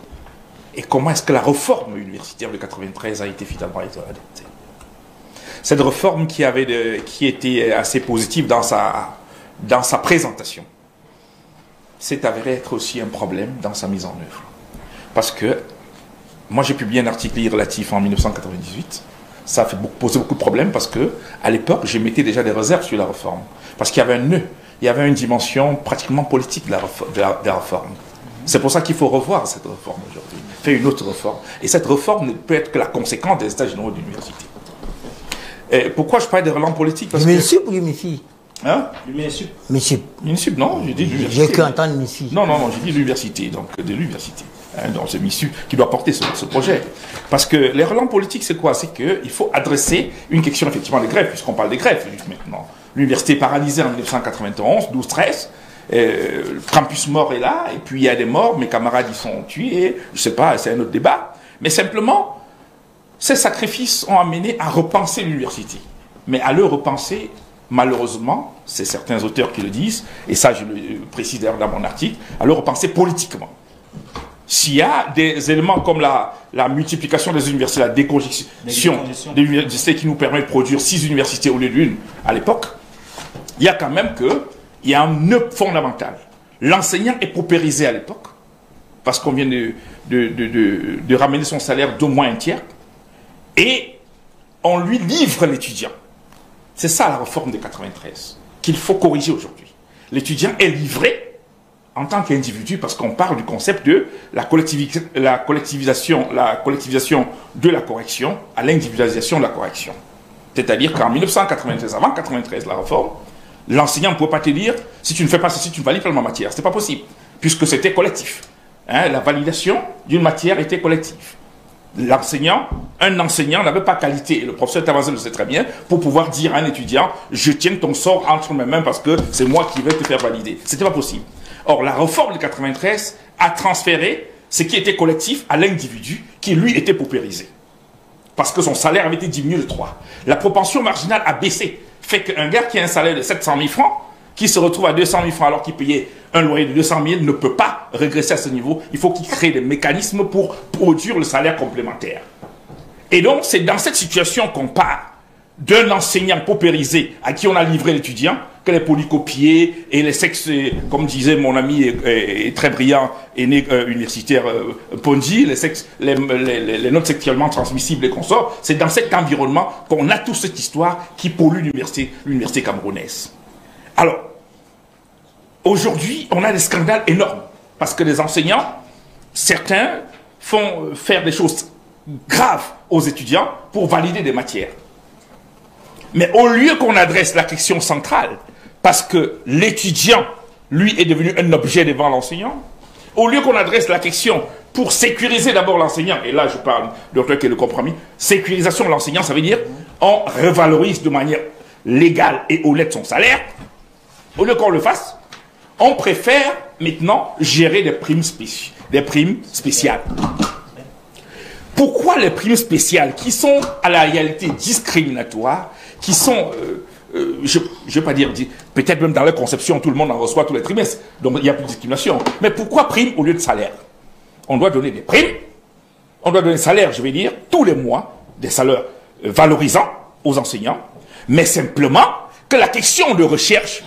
Et comment est-ce que la réforme universitaire de 93 a été finalement adoptée? Cette réforme qui était assez positive dans sa présentation s'est avérée être aussi un problème dans sa mise en œuvre. Parce que moi j'ai publié un article relatif en 1998. Ça a posé beaucoup de problèmes parce que, à l'époque, je mettais déjà des réserves sur la réforme. Parce qu'il y avait un nœud, il y avait une dimension pratiquement politique de la réforme. C'est pour ça qu'il faut revoir cette réforme aujourd'hui, faire une autre réforme. Et cette réforme ne peut être que la conséquence des états généraux de l'université. Pourquoi je parle de relance politique? Parce l'UNISUP ou l'UNIFI? Hein? l'UNISUP. l'UNISUP, non, j'ai dit l'université. J'ai cru entendre l'UNIFI. Non, j'ai dit l'université, donc de l'université. Donc c'est l'UNISUP qui doit porter ce projet. Parce que les relents politiques, c'est quoi? C'est qu'il faut adresser une question effectivement des grèves, puisqu'on parle des grèves juste maintenant. L'université paralysée en 1991, 12-13, le campus mort est là, et puis il y a des morts, mes camarades y sont tués, je ne sais pas, c'est un autre débat. Mais simplement, ces sacrifices ont amené à repenser l'université. Mais à le repenser, malheureusement, c'est certains auteurs qui le disent, et ça je le précise d'ailleurs dans mon article, à le repenser politiquement. S'il y a des éléments comme la multiplication des universités, la décongestion des universités qui nous permet de produire 6 universités au lieu d'une à l'époque, il y a quand même il y a un nœud fondamental. L'enseignant est paupérisé à l'époque, parce qu'on vient de ramener son salaire d'au moins un tiers, et on lui livre l'étudiant. C'est ça la réforme de 93, qu'il faut corriger aujourd'hui. L'étudiant est livré en tant qu'individu, parce qu'on parle du concept de la collectivisation de la correction à l'individualisation de la correction. C'est-à-dire qu'en 1993, avant 1993, la réforme, l'enseignant ne pouvait pas te dire si tu ne fais pas ceci, tu ne valides pas ma matière. C'était pas possible, puisque c'était collectif. La validation d'une matière était collective. Un enseignant n'avait pas qualité, et le professeur Tamazel le sait très bien, pour pouvoir dire à un étudiant je tiens ton sort entre mes mains parce que c'est moi qui vais te faire valider. C'était pas possible. Or, la réforme de 93 a transféré ce qui était collectif à l'individu qui, lui, était paupérisé. Parce que son salaire avait été diminué de 3. La propension marginale a baissé. Fait qu'un gars qui a un salaire de 700 000 francs, qui se retrouve à 200 000 francs alors qu'il payait un loyer de 200 000, ne peut pas régresser à ce niveau. Il faut qu'il crée des mécanismes pour produire le salaire complémentaire. Et donc, c'est dans cette situation qu'on part d'un enseignant paupérisé à qui on a livré l'étudiant, que les polycopiés et les sexes, comme disait mon ami et très brillant aîné universitaire Ponji, les notes sexuellement transmissibles et consorts, c'est dans cet environnement qu'on a toute cette histoire qui pollue l'université camerounaise. Alors, aujourd'hui, on a des scandales énormes, parce que les enseignants, certains font faire des choses graves aux étudiants pour valider des matières. Mais au lieu qu'on adresse la question centrale, parce que l'étudiant, lui, est devenu un objet devant l'enseignant, au lieu qu'on adresse la question pour sécuriser d'abord l'enseignant, et là je parle de qui est le compromis, sécurisation de l'enseignant, ça veut dire on revalorise de manière légale et honnête son salaire, au lieu qu'on le fasse, on préfère maintenant gérer des primes spéciales. Pourquoi les primes spéciales qui sont à la réalité discriminatoires, qui sont, je ne vais pas dire, peut-être même dans leur conception, tout le monde en reçoit tous les trimestres, donc il n'y a plus de discrimination. Mais pourquoi prime au lieu de salaire? On doit donner des primes, on doit donner des salaires, je vais dire, tous les mois, des salaires valorisants aux enseignants, mais simplement que la question de recherche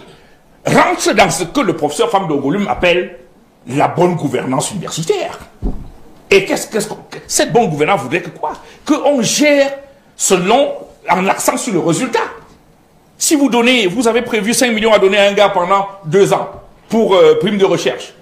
rentre dans ce que le professeur Famdogolum appelle la bonne gouvernance universitaire. Et cette bonne gouvernance voudrait que quoi? Qu'on gère en accent sur le résultat. Si vous avez prévu 5 millions à donner à un gars pendant 2 ans pour prime de recherche,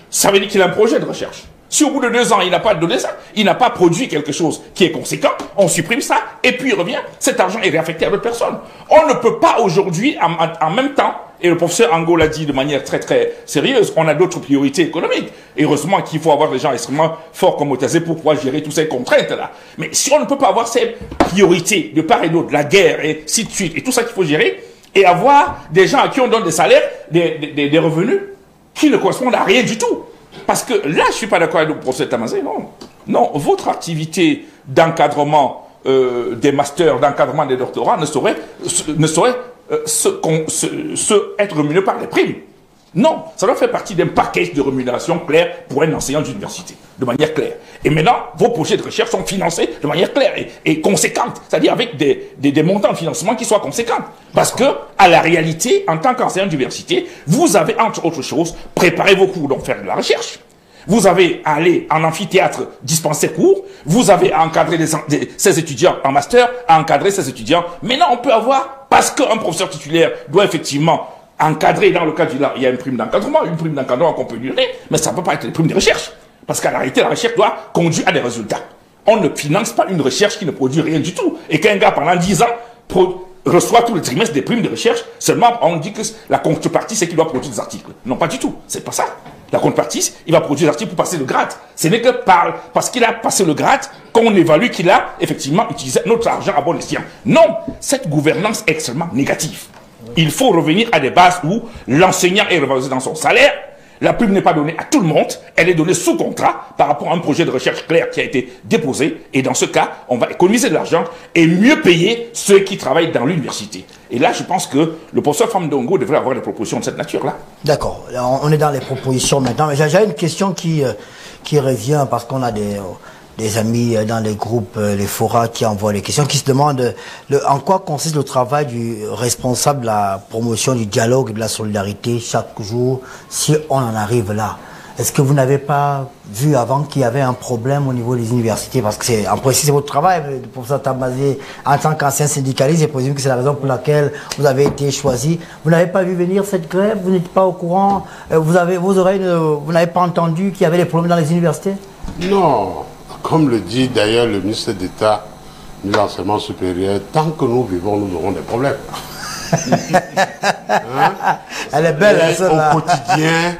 ça veut dire qu'il a un projet de recherche. Si au bout de 2 ans, il n'a pas donné ça, il n'a pas produit quelque chose qui est conséquent, on supprime ça, et puis il revient, cet argent est réaffecté à d'autres personnes. On ne peut pas aujourd'hui, en même temps, et le professeur Ango l'a dit de manière très très sérieuse, on a d'autres priorités économiques. Et heureusement qu'il faut avoir des gens extrêmement forts comme Otazé pour pouvoir gérer toutes ces contraintes-là. Mais si on ne peut pas avoir ces priorités de part et d'autre, la guerre et ainsi de suite, et tout ça qu'il faut gérer, et avoir des gens à qui on donne des salaires, des revenus qui ne correspondent à rien du tout. Parce que là, je ne suis pas d'accord avec le professeur Tamazé, non. Non, votre activité d'encadrement des masters, d'encadrement des doctorats ne saurait être rémunéré par les primes. Non, ça doit faire partie d'un package de rémunération clair pour un enseignant d'université, de manière claire. Et maintenant, vos projets de recherche sont financés de manière claire et conséquente, c'est-à-dire avec des montants de financement qui soient conséquents. Parce que, à la réalité, en tant qu'enseignant d'université, vous avez, entre autres choses, préparé vos cours, donc faire de la recherche. Vous avez à aller en amphithéâtre dispenser cours, vous avez à encadrer ces étudiants en master, à encadrer ces étudiants. Maintenant, on peut avoir, parce qu'un professeur titulaire doit effectivement encadrer dans le cadre du il y a une prime d'encadrement qu'on peut lui donner, mais ça ne peut pas être une prime de recherche. Parce qu'à la réalité, la recherche doit conduire à des résultats. On ne finance pas une recherche qui ne produit rien du tout. Et qu'un gars, pendant 10 ans, reçoit tous les trimestres des primes de recherche, seulement on dit que la contrepartie, c'est qu'il doit produire des articles. Non, pas du tout. C'est pas ça. La contrepartie, il va produire des articles pour passer le grade. Ce n'est que parce qu'il a passé le grade qu'on évalue qu'il a effectivement utilisé notre argent à bon escient. Non, cette gouvernance est extrêmement négative. Il faut revenir à des bases où l'enseignant est revalorisé dans son salaire, la prime n'est pas donnée à tout le monde, elle est donnée sous contrat par rapport à un projet de recherche clair qui a été déposé, et dans ce cas, on va économiser de l'argent et mieux payer ceux qui travaillent dans l'université. Et là, je pense que le professeur Famdongo devrait avoir des propositions de cette nature-là. D'accord, on est dans les propositions maintenant, mais j'ai une question qui revient parce qu'on a des amis dans les groupes, les forats qui envoient les questions, qui se demandent en quoi consiste le travail du responsable de la promotion du dialogue et de la solidarité chaque jour, si on en arrive là. Est-ce que vous n'avez pas vu avant qu'il y avait un problème au niveau des universités? Parce que c'est, en principe, c'est votre travail, le professeur Tambazé, en tant qu'ancien syndicaliste, je présume que c'est la raison pour laquelle vous avez été choisi. Vous n'avez pas vu venir cette grève? Vous n'êtes pas au courant? Vous n'avez pas entendu qu'il y avait des problèmes dans les universités? Non. Comme le dit d'ailleurs le ministre d'État de l'enseignement supérieur, tant que nous vivons, nous aurons des problèmes. Elle est belle, au quotidien,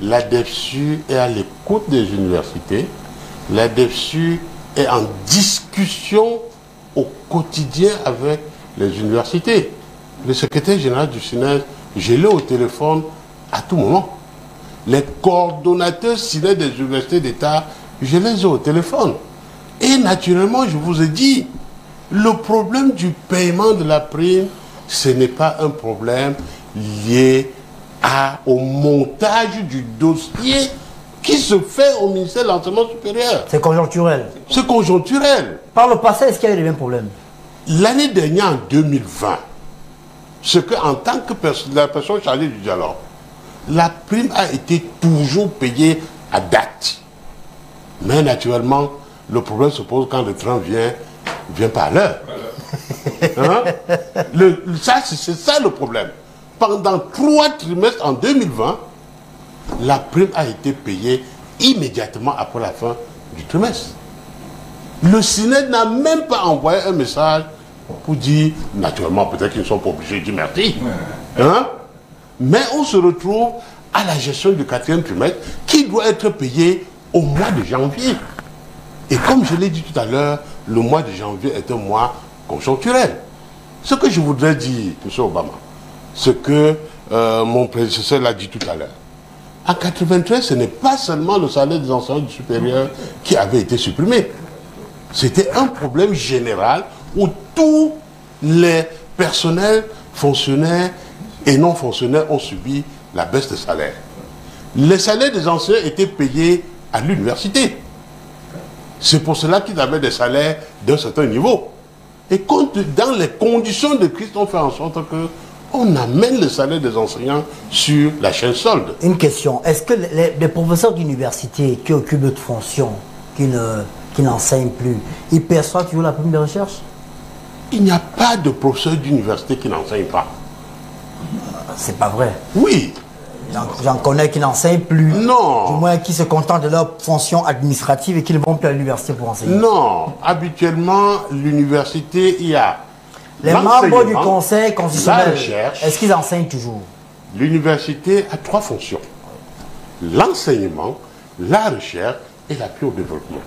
la DEFSU est à l'écoute des universités. La DEFSU est en discussion au quotidien avec les universités. Le secrétaire général du SNES, je l'ai au téléphone à tout moment. Les coordonnateurs SNES des universités d'État, je les ai au téléphone. Et naturellement, je vous ai dit, le problème du paiement de la prime, ce n'est pas un problème lié au montage du dossier qui se fait au ministère de l'Enseignement supérieur. C'est conjoncturel. C'est conjoncturel. Par le passé, est-ce qu'il y a eu les mêmes problèmes? L'année dernière, en 2020, ce que, en tant que la personne chargée du dialogue, la prime a été toujours payée à date. Mais naturellement, le problème se pose quand le train vient pas à l'heure. Hein? C'est ça le problème. Pendant 3 trimestres en 2020, la prime a été payée immédiatement après la fin du trimestre. Le SNES n'a même pas envoyé un message pour dire, naturellement, peut-être qu'ils ne sont pas obligés de dire merci. Hein? Mais on se retrouve à la gestion du 4e trimestre qui doit être payé au mois de janvier. Et comme je l'ai dit tout à l'heure, le mois de janvier est un mois conjoncturel. Ce que je voudrais dire, M. Obama, ce que mon prédécesseur l'a dit tout à l'heure. En 1993, ce n'est pas seulement le salaire des enseignants du supérieur qui avait été supprimé. C'était un problème général où tous les personnels, fonctionnaires et non fonctionnaires ont subi la baisse des salaires. Les salaires des enseignants étaient payés à l'université. C'est pour cela qu'ils avaient des salaires d'un certain niveau. Et dans les conditions de crise, on fait en sorte qu'on amène le salaire des enseignants sur la chaîne solde. Une question, est-ce que les professeurs d'université qui occupent d'autres fonctions, qui n'enseignent plus, ils perçoivent toujours la prime de recherche? Il n'y a pas de professeurs d'université qui n'enseignent pas. C'est pas vrai. Oui. J'en connais qui n'enseignent plus. Non. Du moins qui se contentent de leur fonction administrative et qui ne vont plus à l'université pour enseigner. Non. Habituellement, l'université, il y a les membres du conseil constitutionnel, est-ce qu'ils enseignent toujours? L'université a 3 fonctions. L'enseignement, la recherche et l'appui au développement.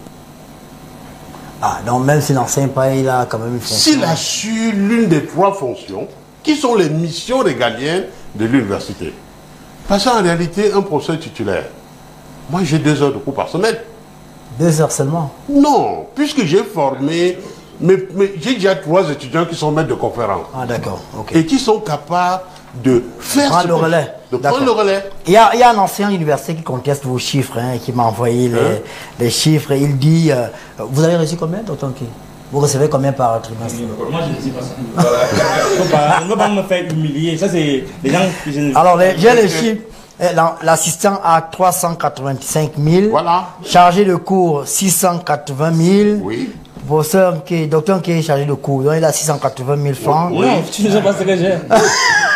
Ah, donc même s'il n'enseigne pas, il a quand même une fonction. S'il assure l'une des 3 fonctions, qui sont les missions régaliennes de l'université. Parce qu'en réalité, un professeur titulaire, moi j'ai 2 heures de cours par semaine. 2 heures seulement? Non, puisque j'ai formé, mais j'ai déjà 3 étudiants qui sont maîtres de conférences. Ah d'accord, ok. Et qui sont capables de faire prendre le relais. De prendre le relais. Il y a un enseignant université qui conteste vos chiffres, hein, qui m'a envoyé les chiffres. Et il dit, vous avez reçu combien d'autant que vous recevez combien par trimestre? Moi je ne dis pas ça. Ne pas me faire humilier. Ça c'est les gens que je ne... Alors j'ai les chiffres. L'assistant a 385 000. Voilà. Chargé de cours 680 000. Oui. Docteur qui est chargé de cours, donc il a 680 000 francs. Oui. Non, tu ne sais pas ce que j'ai.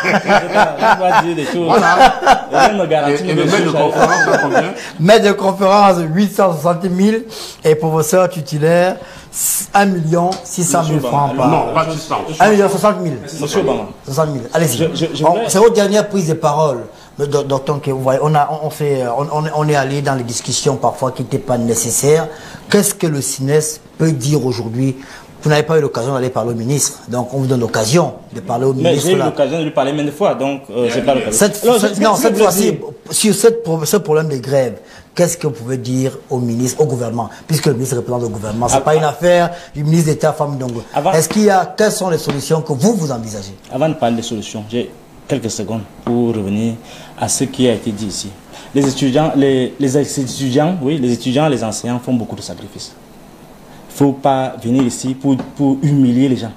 Je dois dire des choses. Voilà. Et le maître de conférence, c'est combien? Maître de conférence 860 000 et professeur titulaire 1 600 000 francs par. Non, pas 600. 1 60 000. Monsieur Obama. 60 000. Allez-y. C'est votre dernière prise de parole. Docteur, vous voyez, on est allé dans les discussions parfois qui n'étaient pas nécessaires. Qu'est-ce que le SNES peut dire aujourd'hui? Vous n'avez pas eu l'occasion d'aller parler au ministre, donc on vous donne l'occasion de parler au ministre. Mais j'ai eu l'occasion de lui parler maintes fois, donc c'est pas l'occasion. Cette fois-ci, sur ce problème de grève, qu'est-ce que vous pouvez dire au ministre, au gouvernement, puisque le ministre représente le gouvernement, c'est pas une affaire du ministre d'État, femme d'Ongo. Quelles sont les solutions que vous envisagez? Avant de parler des solutions, j'ai quelques secondes pour revenir à ce qui a été dit ici. Les étudiants, les étudiants, les enseignants font beaucoup de sacrifices. Il ne faut pas venir ici pour humilier les gens.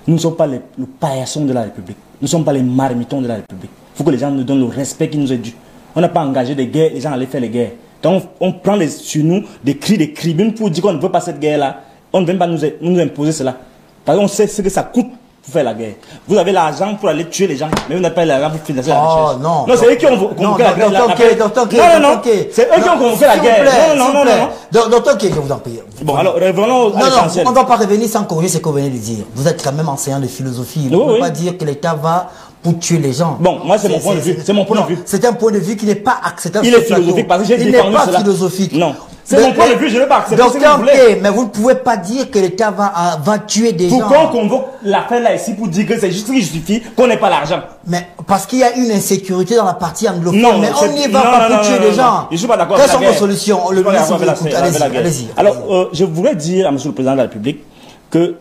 Nous ne sommes pas les paillassons de la République. Nous ne sommes pas les marmitons de la République. Il faut que les gens nous donnent le respect qui nous est dû. On n'a pas engagé des guerres, les gens allaient faire les guerres. Donc on prend sur nous des cris, des tribunes pour dire qu'on ne veut pas cette guerre-là. On ne veut pas nous imposer cela. Parce qu'on sait ce que ça coûte pour faire la guerre. Vous avez l'argent pour aller tuer les gens, mais vous n'avez pas l'argent pour financer la recherche. Non, c'est eux qui ont convoqué la guerre. Non, c'est eux qui ont convoqué la guerre. Non. Docteur K, je vous en prie. Bon, alors revenons à l'essentiel. On ne va pas revenir sans corriger ce que vous venez de dire. Vous êtes quand même enseignant de philosophie. Vous ne pouvez pas dire que l'État va pour tuer les gens. Bon, moi c'est mon point de vue. C'est mon point de vue. C'est un point de vue qui n'est pas acceptable. Il est philosophique parce que j'ai défendu cela. Il n'est pas philosophique. Non. C'est mon point de vue, je ne veux pas accepter ce que vous voulez. Mais vous ne pouvez pas dire que l'État va tuer des gens. Pourquoi on convoque l'affaire là ici pour dire que c'est juste ce qui justifie qu'on n'ait pas l'argent? Mais parce qu'il y a une insécurité dans la partie anglophone. Non, mais on n'y va pas pour tuer des gens. Je ne suis pas d'accord. Quelles sont vos solutions? Le ministre vous écoute. Allez-y. Alors, je voudrais dire à M. le Président de la République que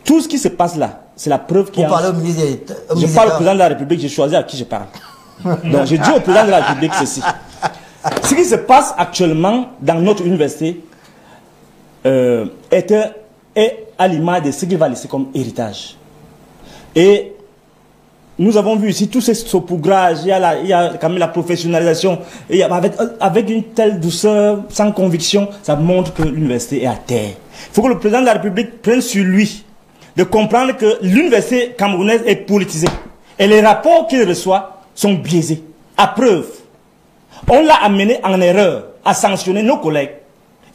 tout ce qui se passe là, c'est la preuve qu'il y a... Vous parlez au ministre Je parle au Président de la République, j'ai choisi à qui je parle. Donc, j'ai dit au Président de la République ceci. Ce qui se passe actuellement dans notre université est à l'image de ce qu'il va laisser comme héritage. Et nous avons vu ici tous ces saupoudrages, il y a quand même la professionnalisation, et avec une telle douceur, sans conviction, ça montre que l'université est à terre. Il faut que le Président de la République prenne sur lui de comprendre que l'université camerounaise est politisée. Et les rapports qu'il reçoit sont biaisés. À preuve, on l'a amené en erreur à sanctionner nos collègues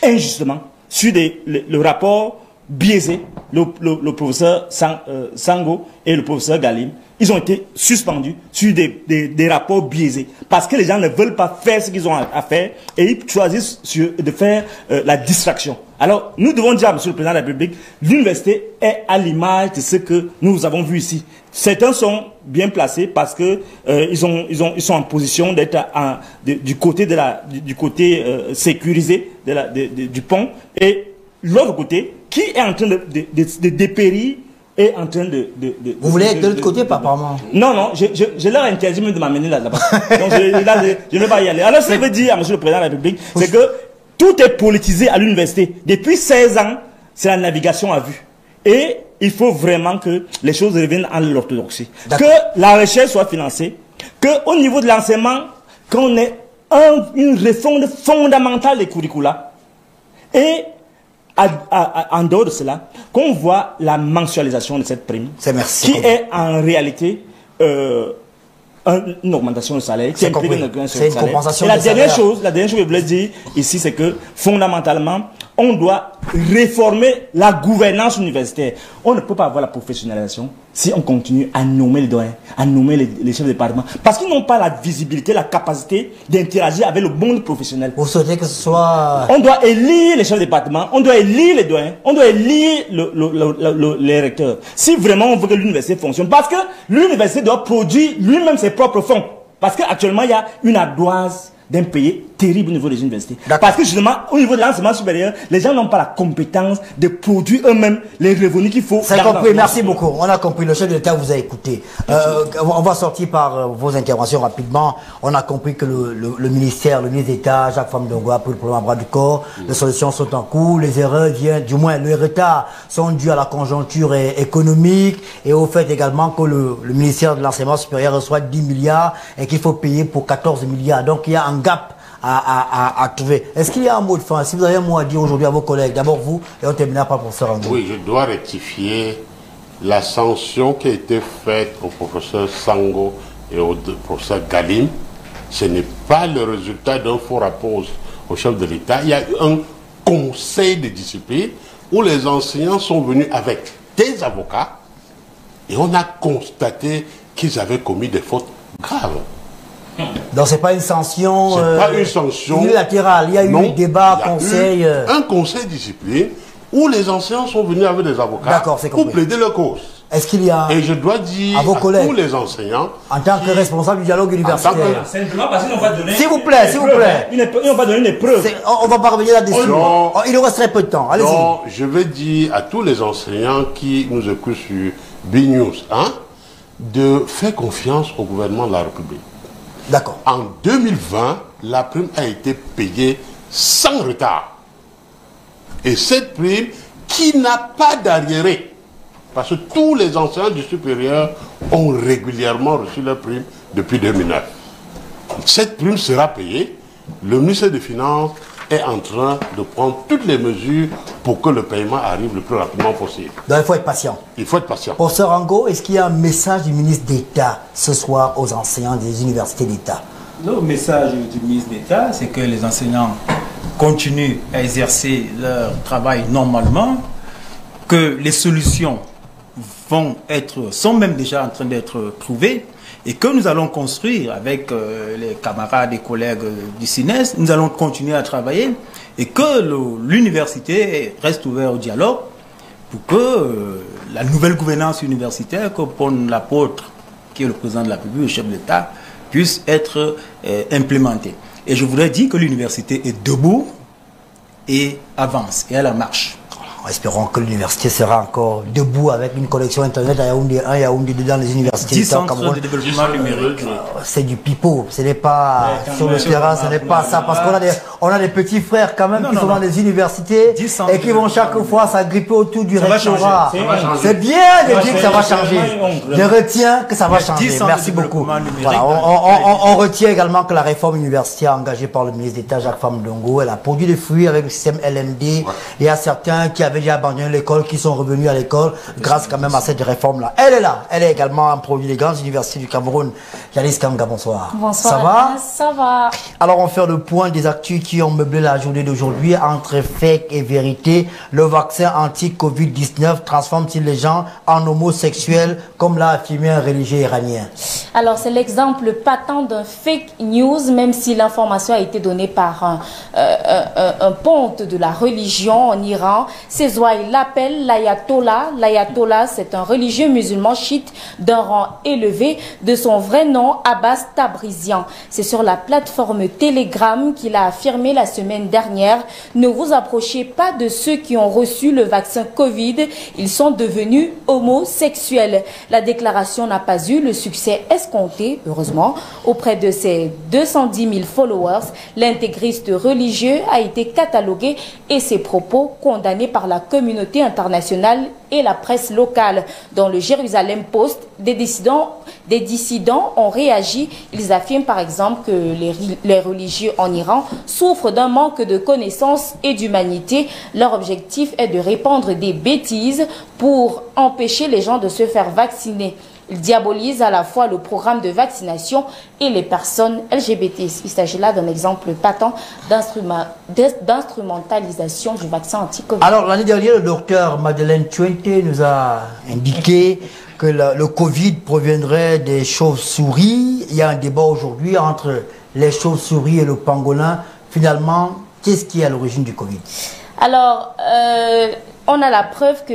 injustement sur le rapport biaisé, le professeur Sango et le professeur Galim. Ils ont été suspendus sur des rapports biaisés parce que les gens ne veulent pas faire ce qu'ils ont à faire et ils choisissent de faire la distraction. Alors, nous devons dire à M. le Président de la République, l'université est à l'image de ce que nous avons vu ici. Certains sont bien placés parce que ils sont en position d'être du côté sécurisé du pont, et l'autre côté qui est en train de dépérir est en train Vous voulez être de l'autre côté, apparemment? Non, je leur interdis même de m'amener là-bas. Donc je ne vais pas y aller. Alors, ce que je veux dire à M. le Président de la République, c'est que tout est politisé à l'université. Depuis 16 ans, c'est la navigation à vue. Et il faut vraiment que les choses reviennent à l'orthodoxie. Que la recherche soit financée, qu'au niveau de l'enseignement, qu'on ait une réforme fondamentale des curricula. Et en dehors de cela, qu'on voit la mensualisation de cette prime, qui est en réalité une augmentation de salaire, qui implique une augmentation de salaire. Compensation. Et la dernière chose que je voulais dire ici, c'est que fondamentalement, on doit réformer la gouvernance universitaire. On ne peut pas avoir la professionnalisation si on continue à nommer les doyens, à nommer les chefs de département, parce qu'ils n'ont pas la visibilité, la capacité d'interagir avec le monde professionnel. Vous souhaitez que ce soit... On doit élire les chefs de département, on doit élire les doyens, on doit élire les recteurs. Si vraiment on veut que l'université fonctionne, parce que l'université doit produire lui-même ses propres fonds. Parce qu'actuellement, il y a une ardoise d'un pays terrible au niveau des universités. Parce que justement, au niveau de l'enseignement supérieur, les gens n'ont pas la compétence de produire eux-mêmes les revenus qu'il faut. C'est compris, merci beaucoup. On a compris, le chef de l'État vous a écouté. On va sortir par vos interventions rapidement. On a compris que le ministre d'État, Jacques Famdongo, a pris le problème à bras du corps. Les solutions sont en cours, les erreurs viennent, du moins les retards sont dus à la conjoncture économique et au fait également que le ministère de l'enseignement supérieur reçoit 10 milliards et qu'il faut payer pour 14 milliards. Donc il y a un gap à trouver. Est-ce qu'il y a un mot de fin? Si vous avez un mot à dire aujourd'hui à vos collègues, d'abord vous, et on terminera par le professeur André. Oui, je dois rectifier la sanction qui a été faite au professeur Sango et au professeur Galim. Ce n'est pas le résultat d'un faux rapport au chef de l'État. Il y a eu un conseil de discipline où les enseignants sont venus avec des avocats et on a constaté qu'ils avaient commis des fautes graves. Donc c'est pas une sanction, pas une sanction unilatérale. Il y a eu un débat, conseil. Un conseil de discipline où les enseignants sont venus avec des avocats pour plaider leur cause. Est-ce qu'il y a... Et je dois dire à tous les enseignants... En tant que responsable du dialogue universitaire... Simplement parce qu'ils n'ont pas donné... S'il vous plaît, s'il vous plaît. Ils n'ont pas donné une épreuve. On ne va pas revenir là-dessus. Il nous reste très peu de temps. Allez-y. Non, je vais dire à tous les enseignants qui nous écoutent sur B-News, de faire confiance au gouvernement de la République. D'accord. En 2020, la prime a été payée sans retard. Et cette prime qui n'a pas d'arriéré, parce que tous les enseignants du supérieur ont régulièrement reçu leur prime depuis 2009. cette prime sera payée. Le ministère des Finances est en train de prendre toutes les mesures pour que le paiement arrive le plus rapidement possible. Donc il faut être patient. Il faut être patient. Professeur Ango, est-ce qu'il y a un message du ministre d'État ce soir aux enseignants des universités d'État? Le message du ministre d'État, c'est que les enseignants continuent à exercer leur travail normalement, que les solutions sont même déjà en train d'être trouvées, et que nous allons construire avec les camarades et collègues du CINES, nous allons continuer à travailler, et que l'université reste ouverte au dialogue pour que la nouvelle gouvernance universitaire que prône l'apôtre, qui est le président de la République, le chef de l'État, puisse être implémentée. Et je voudrais dire que l'université est debout et avance, et elle en marche. Espérons que l'université sera encore debout avec une connexion internet à Yaoundé 1 et Yaoundé 2 dans les universités. 10 centres de développement numérique. C'est du pipeau, ce n'est pas sur le terrain, ce n'est pas ça, parce qu'on a des petits frères quand même qui sont dans les universités et qui vont chaque fois s'agripper autour du rectorat. C'est bien de dire que ça va changer. Je retiens que ça va changer. Merci beaucoup. Voilà, on retient également que la réforme universitaire engagée par le ministre d'État Jacques Famdongo, elle a produit des fruits avec le système LMD. Il y a certains qui avaient déjà abandonné l'école, qui sont revenus à l'école grâce quand même à cette réforme-là. Elle est là. Elle est également un produit des grandes universités du Cameroun. Yanis Kanga, bonsoir. Bonsoir. Ça va? Ça va. Alors, on fait le point des actus qui ont meublé la journée d'aujourd'hui. Entre fake et vérité, le vaccin anti-Covid-19 transforme-t-il les gens en homosexuels, comme l'a affirmé un religieux iranien? Alors, c'est l'exemple patent d'un fake news, même si l'information a été donnée par un ponte de la religion en Iran. Ses oies l'appellent l'ayatollah. L'ayatollah, c'est un religieux musulman chiite d'un rang élevé. De son vrai nom, Abbas Tabrizian. C'est sur la plateforme Telegram qu'il a affirmé la semaine dernière: ne vous approchez pas de ceux qui ont reçu le vaccin Covid. Ils sont devenus homosexuels. La déclaration n'a pas eu le succès escompté, heureusement. Auprès de ses 210 000 followers, l'intégriste religieux a été catalogué et ses propos condamnés par la communauté internationale et la presse locale. Dans le Jérusalem Post, des dissidents ont réagi. Ils affirment par exemple que les religieux en Iran souffrent d'un manque de connaissances et d'humanité. Leur objectif est de répandre des bêtises pour empêcher les gens de se faire vacciner. Ils diabolisent à la fois le programme de vaccination et les personnes LGBT. Il s'agit là d'un exemple patent d'instrumentalisation du vaccin anti-Covid. Alors, l'année dernière, le docteur Madeleine Chuente nous a indiqué que le Covid proviendrait des chauves-souris. Il y a un débat aujourd'hui entre les chauves-souris et le pangolin. Finalement, qu'est-ce qui est à l'origine du Covid? Alors, on a la preuve que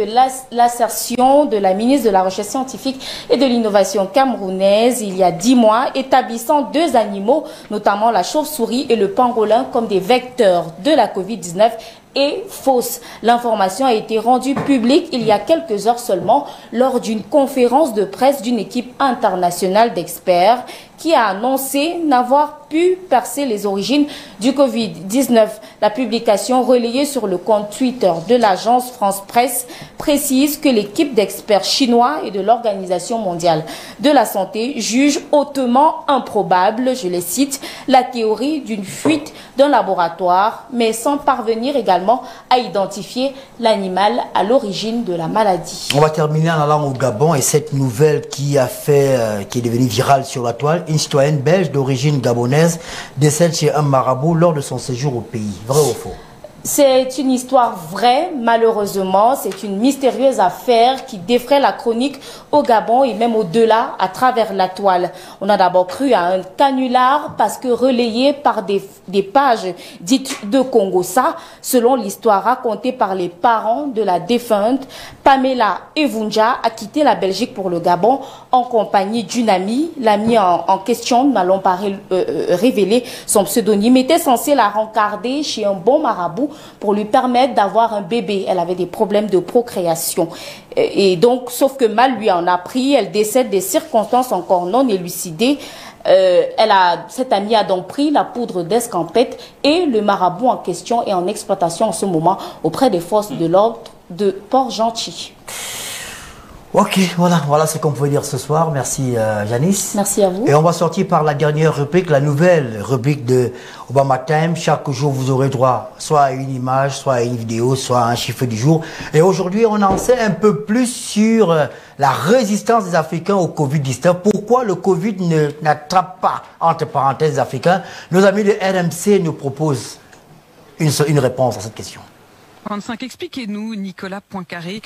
l'assertion de la ministre de la Recherche scientifique et de l'innovation camerounaise, il y a 10 mois, établissant 2 animaux, notamment la chauve-souris et le pangolin, comme des vecteurs de la Covid-19, est fausse. L'information a été rendue publique il y a quelques heures seulement lors d'une conférence de presse d'une équipe internationale d'experts qui a annoncé n'avoir pu percer les origines du Covid-19. La publication relayée sur le compte Twitter de l'agence France Presse précise que l'équipe d'experts chinois et de l'Organisation mondiale de la santé juge hautement improbable, je les cite, la théorie d'une fuite d'un laboratoire, mais sans parvenir également à identifier l'animal à l'origine de la maladie. On va terminer en allant au Gabon et cette nouvelle qui est devenue virale sur la toile. Une citoyenne belge d'origine gabonaise décède chez un marabout lors de son séjour au pays. Vrai ou faux? C'est une histoire vraie, malheureusement. C'est une mystérieuse affaire qui défraie la chronique au Gabon et même au-delà à travers la toile. On a d'abord cru à un canular parce que relayé par des pages dites de Congossa, selon l'histoire racontée par les parents de la défunte. Pamela Evunja a quitté la Belgique pour le Gabon en compagnie d'une amie. L'amie en question, nous n'allons pas révéler son pseudonyme, était censée la rencarder chez un bon marabout pour lui permettre d'avoir un bébé. Elle avait des problèmes de procréation. Et donc, sauf que mal lui en a pris, elle décède des circonstances encore non élucidées. Cette amie a donc pris la poudre d'escampette et le marabout en question est en exploitation en ce moment auprès des forces de l'ordre de Port-Gentil. Ok, voilà ce qu'on pouvait dire ce soir. Merci Janice. Merci à vous. Et on va sortir par la dernière rubrique, la nouvelle rubrique de Obama Time. Chaque jour, vous aurez droit soit à une image, soit à une vidéo, soit à un chiffre du jour. Et aujourd'hui, on en sait un peu plus sur la résistance des Africains au Covid-19. Pourquoi le Covid n'attrape pas, entre parenthèses, les Africains? Nos amis de RMC nous proposent une réponse à cette question. 25, expliquez-nous, Nicolas Poincaré,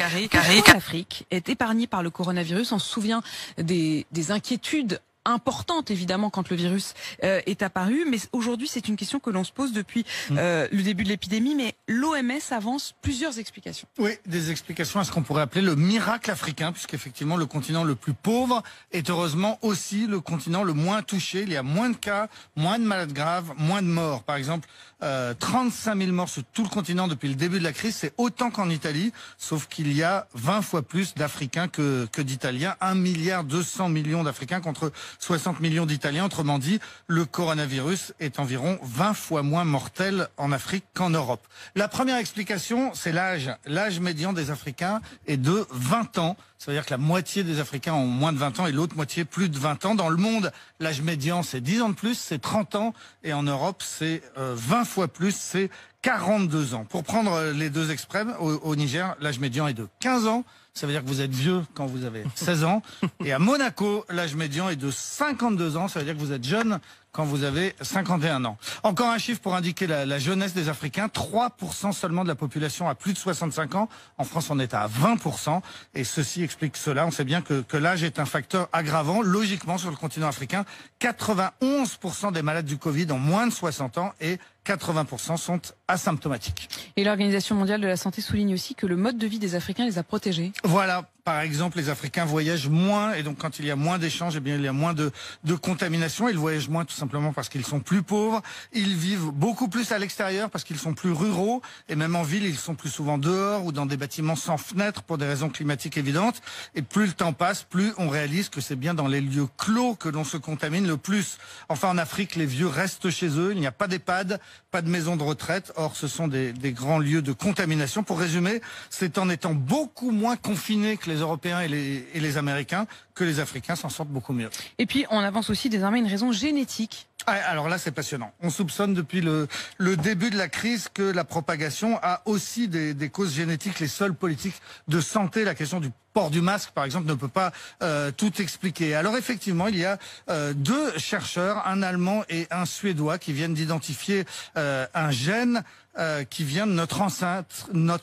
l'Afrique est épargnée par le coronavirus. On se souvient des inquiétudes importante évidemment quand le virus est apparu, mais aujourd'hui c'est une question que l'on se pose depuis le début de l'épidémie, mais l'OMS avance plusieurs explications. Oui, des explications à ce qu'on pourrait appeler le miracle africain, puisqu'effectivement le continent le plus pauvre est heureusement aussi le continent le moins touché. Il y a moins de cas, moins de malades graves, moins de morts. Par exemple, 35 000 morts sur tout le continent depuis le début de la crise, c'est autant qu'en Italie, sauf qu'il y a 20 fois plus d'Africains que d'Italiens, 1,2 milliard d'Africains contre 60 millions d'Italiens. Autrement dit, le coronavirus est environ 20 fois moins mortel en Afrique qu'en Europe. La première explication, c'est l'âge. L'âge médian des Africains est de 20 ans. Ça veut dire que la moitié des Africains ont moins de 20 ans et l'autre moitié plus de 20 ans. Dans le monde, l'âge médian, c'est 10 ans de plus, c'est 30 ans. Et en Europe, c'est 20 fois plus, c'est 42 ans. Pour prendre les deux extrêmes, au Niger, l'âge médian est de 15 ans. Ça veut dire que vous êtes vieux quand vous avez 16 ans. Et à Monaco, l'âge médian est de 52 ans. Ça veut dire que vous êtes jeune quand vous avez 51 ans. Encore un chiffre pour indiquer la jeunesse des Africains. 3% seulement de la population a plus de 65 ans. En France, on est à 20%. Et ceci explique cela. On sait bien que l'âge est un facteur aggravant. Logiquement, sur le continent africain, 91% des malades du Covid ont moins de 60 ans et 80% sont asymptomatiques. Et l'Organisation mondiale de la santé souligne aussi que le mode de vie des Africains les a protégés. Voilà. Par exemple, les Africains voyagent moins et donc quand il y a moins d'échanges, eh bien il y a moins de contamination. Ils voyagent moins tout simplement parce qu'ils sont plus pauvres. Ils vivent beaucoup plus à l'extérieur parce qu'ils sont plus ruraux et même en ville, ils sont plus souvent dehors ou dans des bâtiments sans fenêtres pour des raisons climatiques évidentes. Et plus le temps passe, plus on réalise que c'est bien dans les lieux clos que l'on se contamine le plus. Enfin, en Afrique, les vieux restent chez eux. Il n'y a pas d'EHPAD, pas de maison de retraite. Or, ce sont des grands lieux de contamination. Pour résumer, c'est en étant beaucoup moins confinés que les Européens et les Américains que les Africains s'en sortent beaucoup mieux. Et puis on avance aussi désormais une raison génétique. Alors là, c'est passionnant. On soupçonne depuis le début de la crise que la propagation a aussi des causes génétiques. Les seules politiques de santé, la question du port du masque, par exemple, ne peut pas tout expliquer. Alors effectivement, il y a deux chercheurs, un Allemand et un Suédois, qui viennent d'identifier un gène qui vient de notre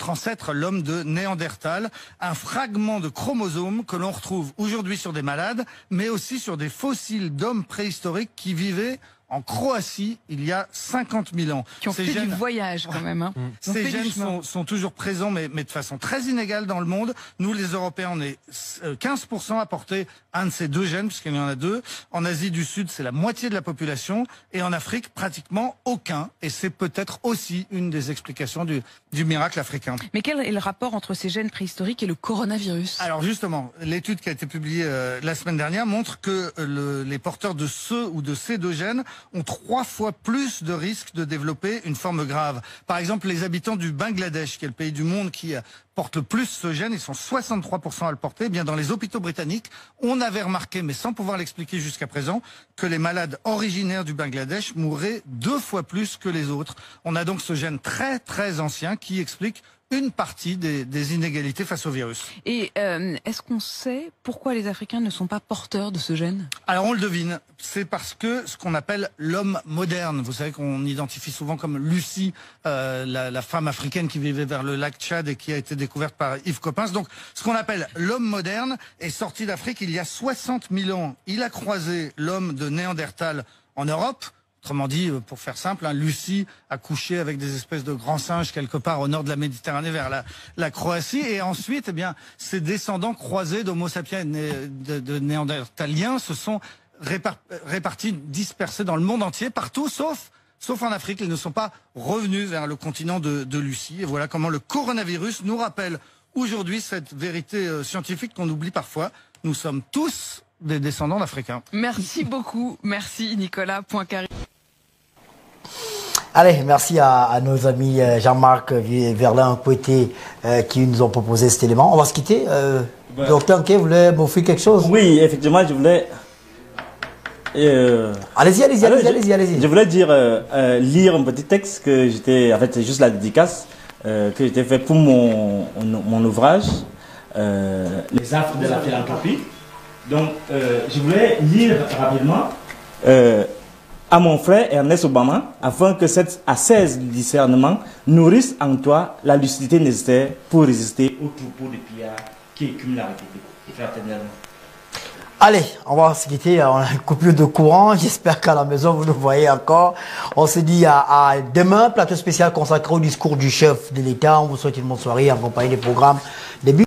ancêtre, l'homme de Néandertal, un fragment de chromosome que l'on retrouve aujourd'hui sur des malades, mais aussi sur des fossiles d'hommes préhistoriques qui vivaient en Croatie il y a 50 000 ans. Qui ont fait du voyage quand même. Hein. Ces gènes sont toujours présents, mais de façon très inégale dans le monde. Nous, les Européens, on est 15% à porter un de ces deux gènes, puisqu'il y en a deux. En Asie du Sud, c'est la moitié de la population. Et en Afrique, pratiquement aucun. Et c'est peut-être aussi une des explications du miracle africain. Mais quel est le rapport entre ces gènes préhistoriques et le coronavirus? Alors justement, l'étude qui a été publiée la semaine dernière montre que les porteurs de ce ou de ces deux gènes ont 3 fois plus de risques de développer une forme grave. Par exemple, les habitants du Bangladesh, qui est le pays du monde qui porte le plus ce gène, ils sont 63% à le porter. Eh bien, dans les hôpitaux britanniques, on avait remarqué, mais sans pouvoir l'expliquer jusqu'à présent, que les malades originaires du Bangladesh mourraient 2 fois plus que les autres. On a donc ce gène très très ancien qui explique une partie des inégalités face au virus. Et est-ce qu'on sait pourquoi les Africains ne sont pas porteurs de ce gène? Alors on le devine, c'est parce que ce qu'on appelle l'homme moderne, vous savez qu'on identifie souvent comme Lucie, la femme africaine qui vivait vers le lac Tchad et qui a été découverte par Yves Coppens. Donc ce qu'on appelle l'homme moderne est sorti d'Afrique il y a 60 000 ans. Il a croisé l'homme de Néandertal en Europe. Autrement dit, pour faire simple, Lucie a couché avec des espèces de grands singes quelque part au nord de la Méditerranée vers la Croatie. Et ensuite, eh bien, ces descendants croisés d'Homo sapiens de Néandertaliens se sont répartis, dispersés dans le monde entier, partout, sauf en Afrique. Ils ne sont pas revenus vers le continent de Lucie. Et voilà comment le coronavirus nous rappelle aujourd'hui cette vérité scientifique qu'on oublie parfois. Nous sommes tous des descendants d'Africains. Merci beaucoup. Merci Nicolas Poincaré. Allez, merci à nos amis Jean-Marc Verlin Pouetté qui nous ont proposé cet élément. On va se quitter. Docteur K voulait m'offrir quelque chose? Oui, effectivement, je voulais... Allez-y. Je voulais dire, lire un petit texte que j'étais... En fait, c'est juste la dédicace que j'étais fait pour mon ouvrage, Les affres de la philanthropie. Donc, je voulais lire rapidement à mon frère Ernest Obama, afin que cette ascèse du discernement nourrisse en toi la lucidité nécessaire pour résister au troupeau de pillards qui écument la République. Fraternellement. Allez, on va se quitter, on a une coupure de courant, j'espère qu'à la maison vous nous voyez encore. On se dit à demain, plateau spécial consacré au discours du chef de l'État. On vous souhaite une bonne soirée en compagnie des programmes début.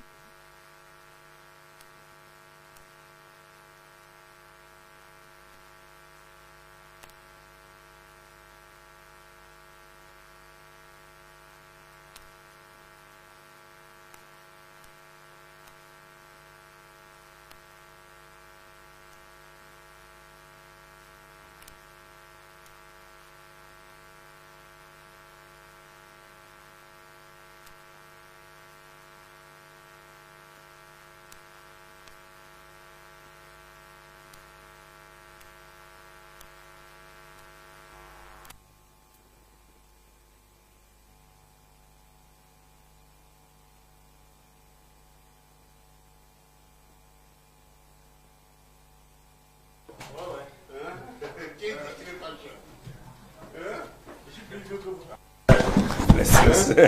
Laisse.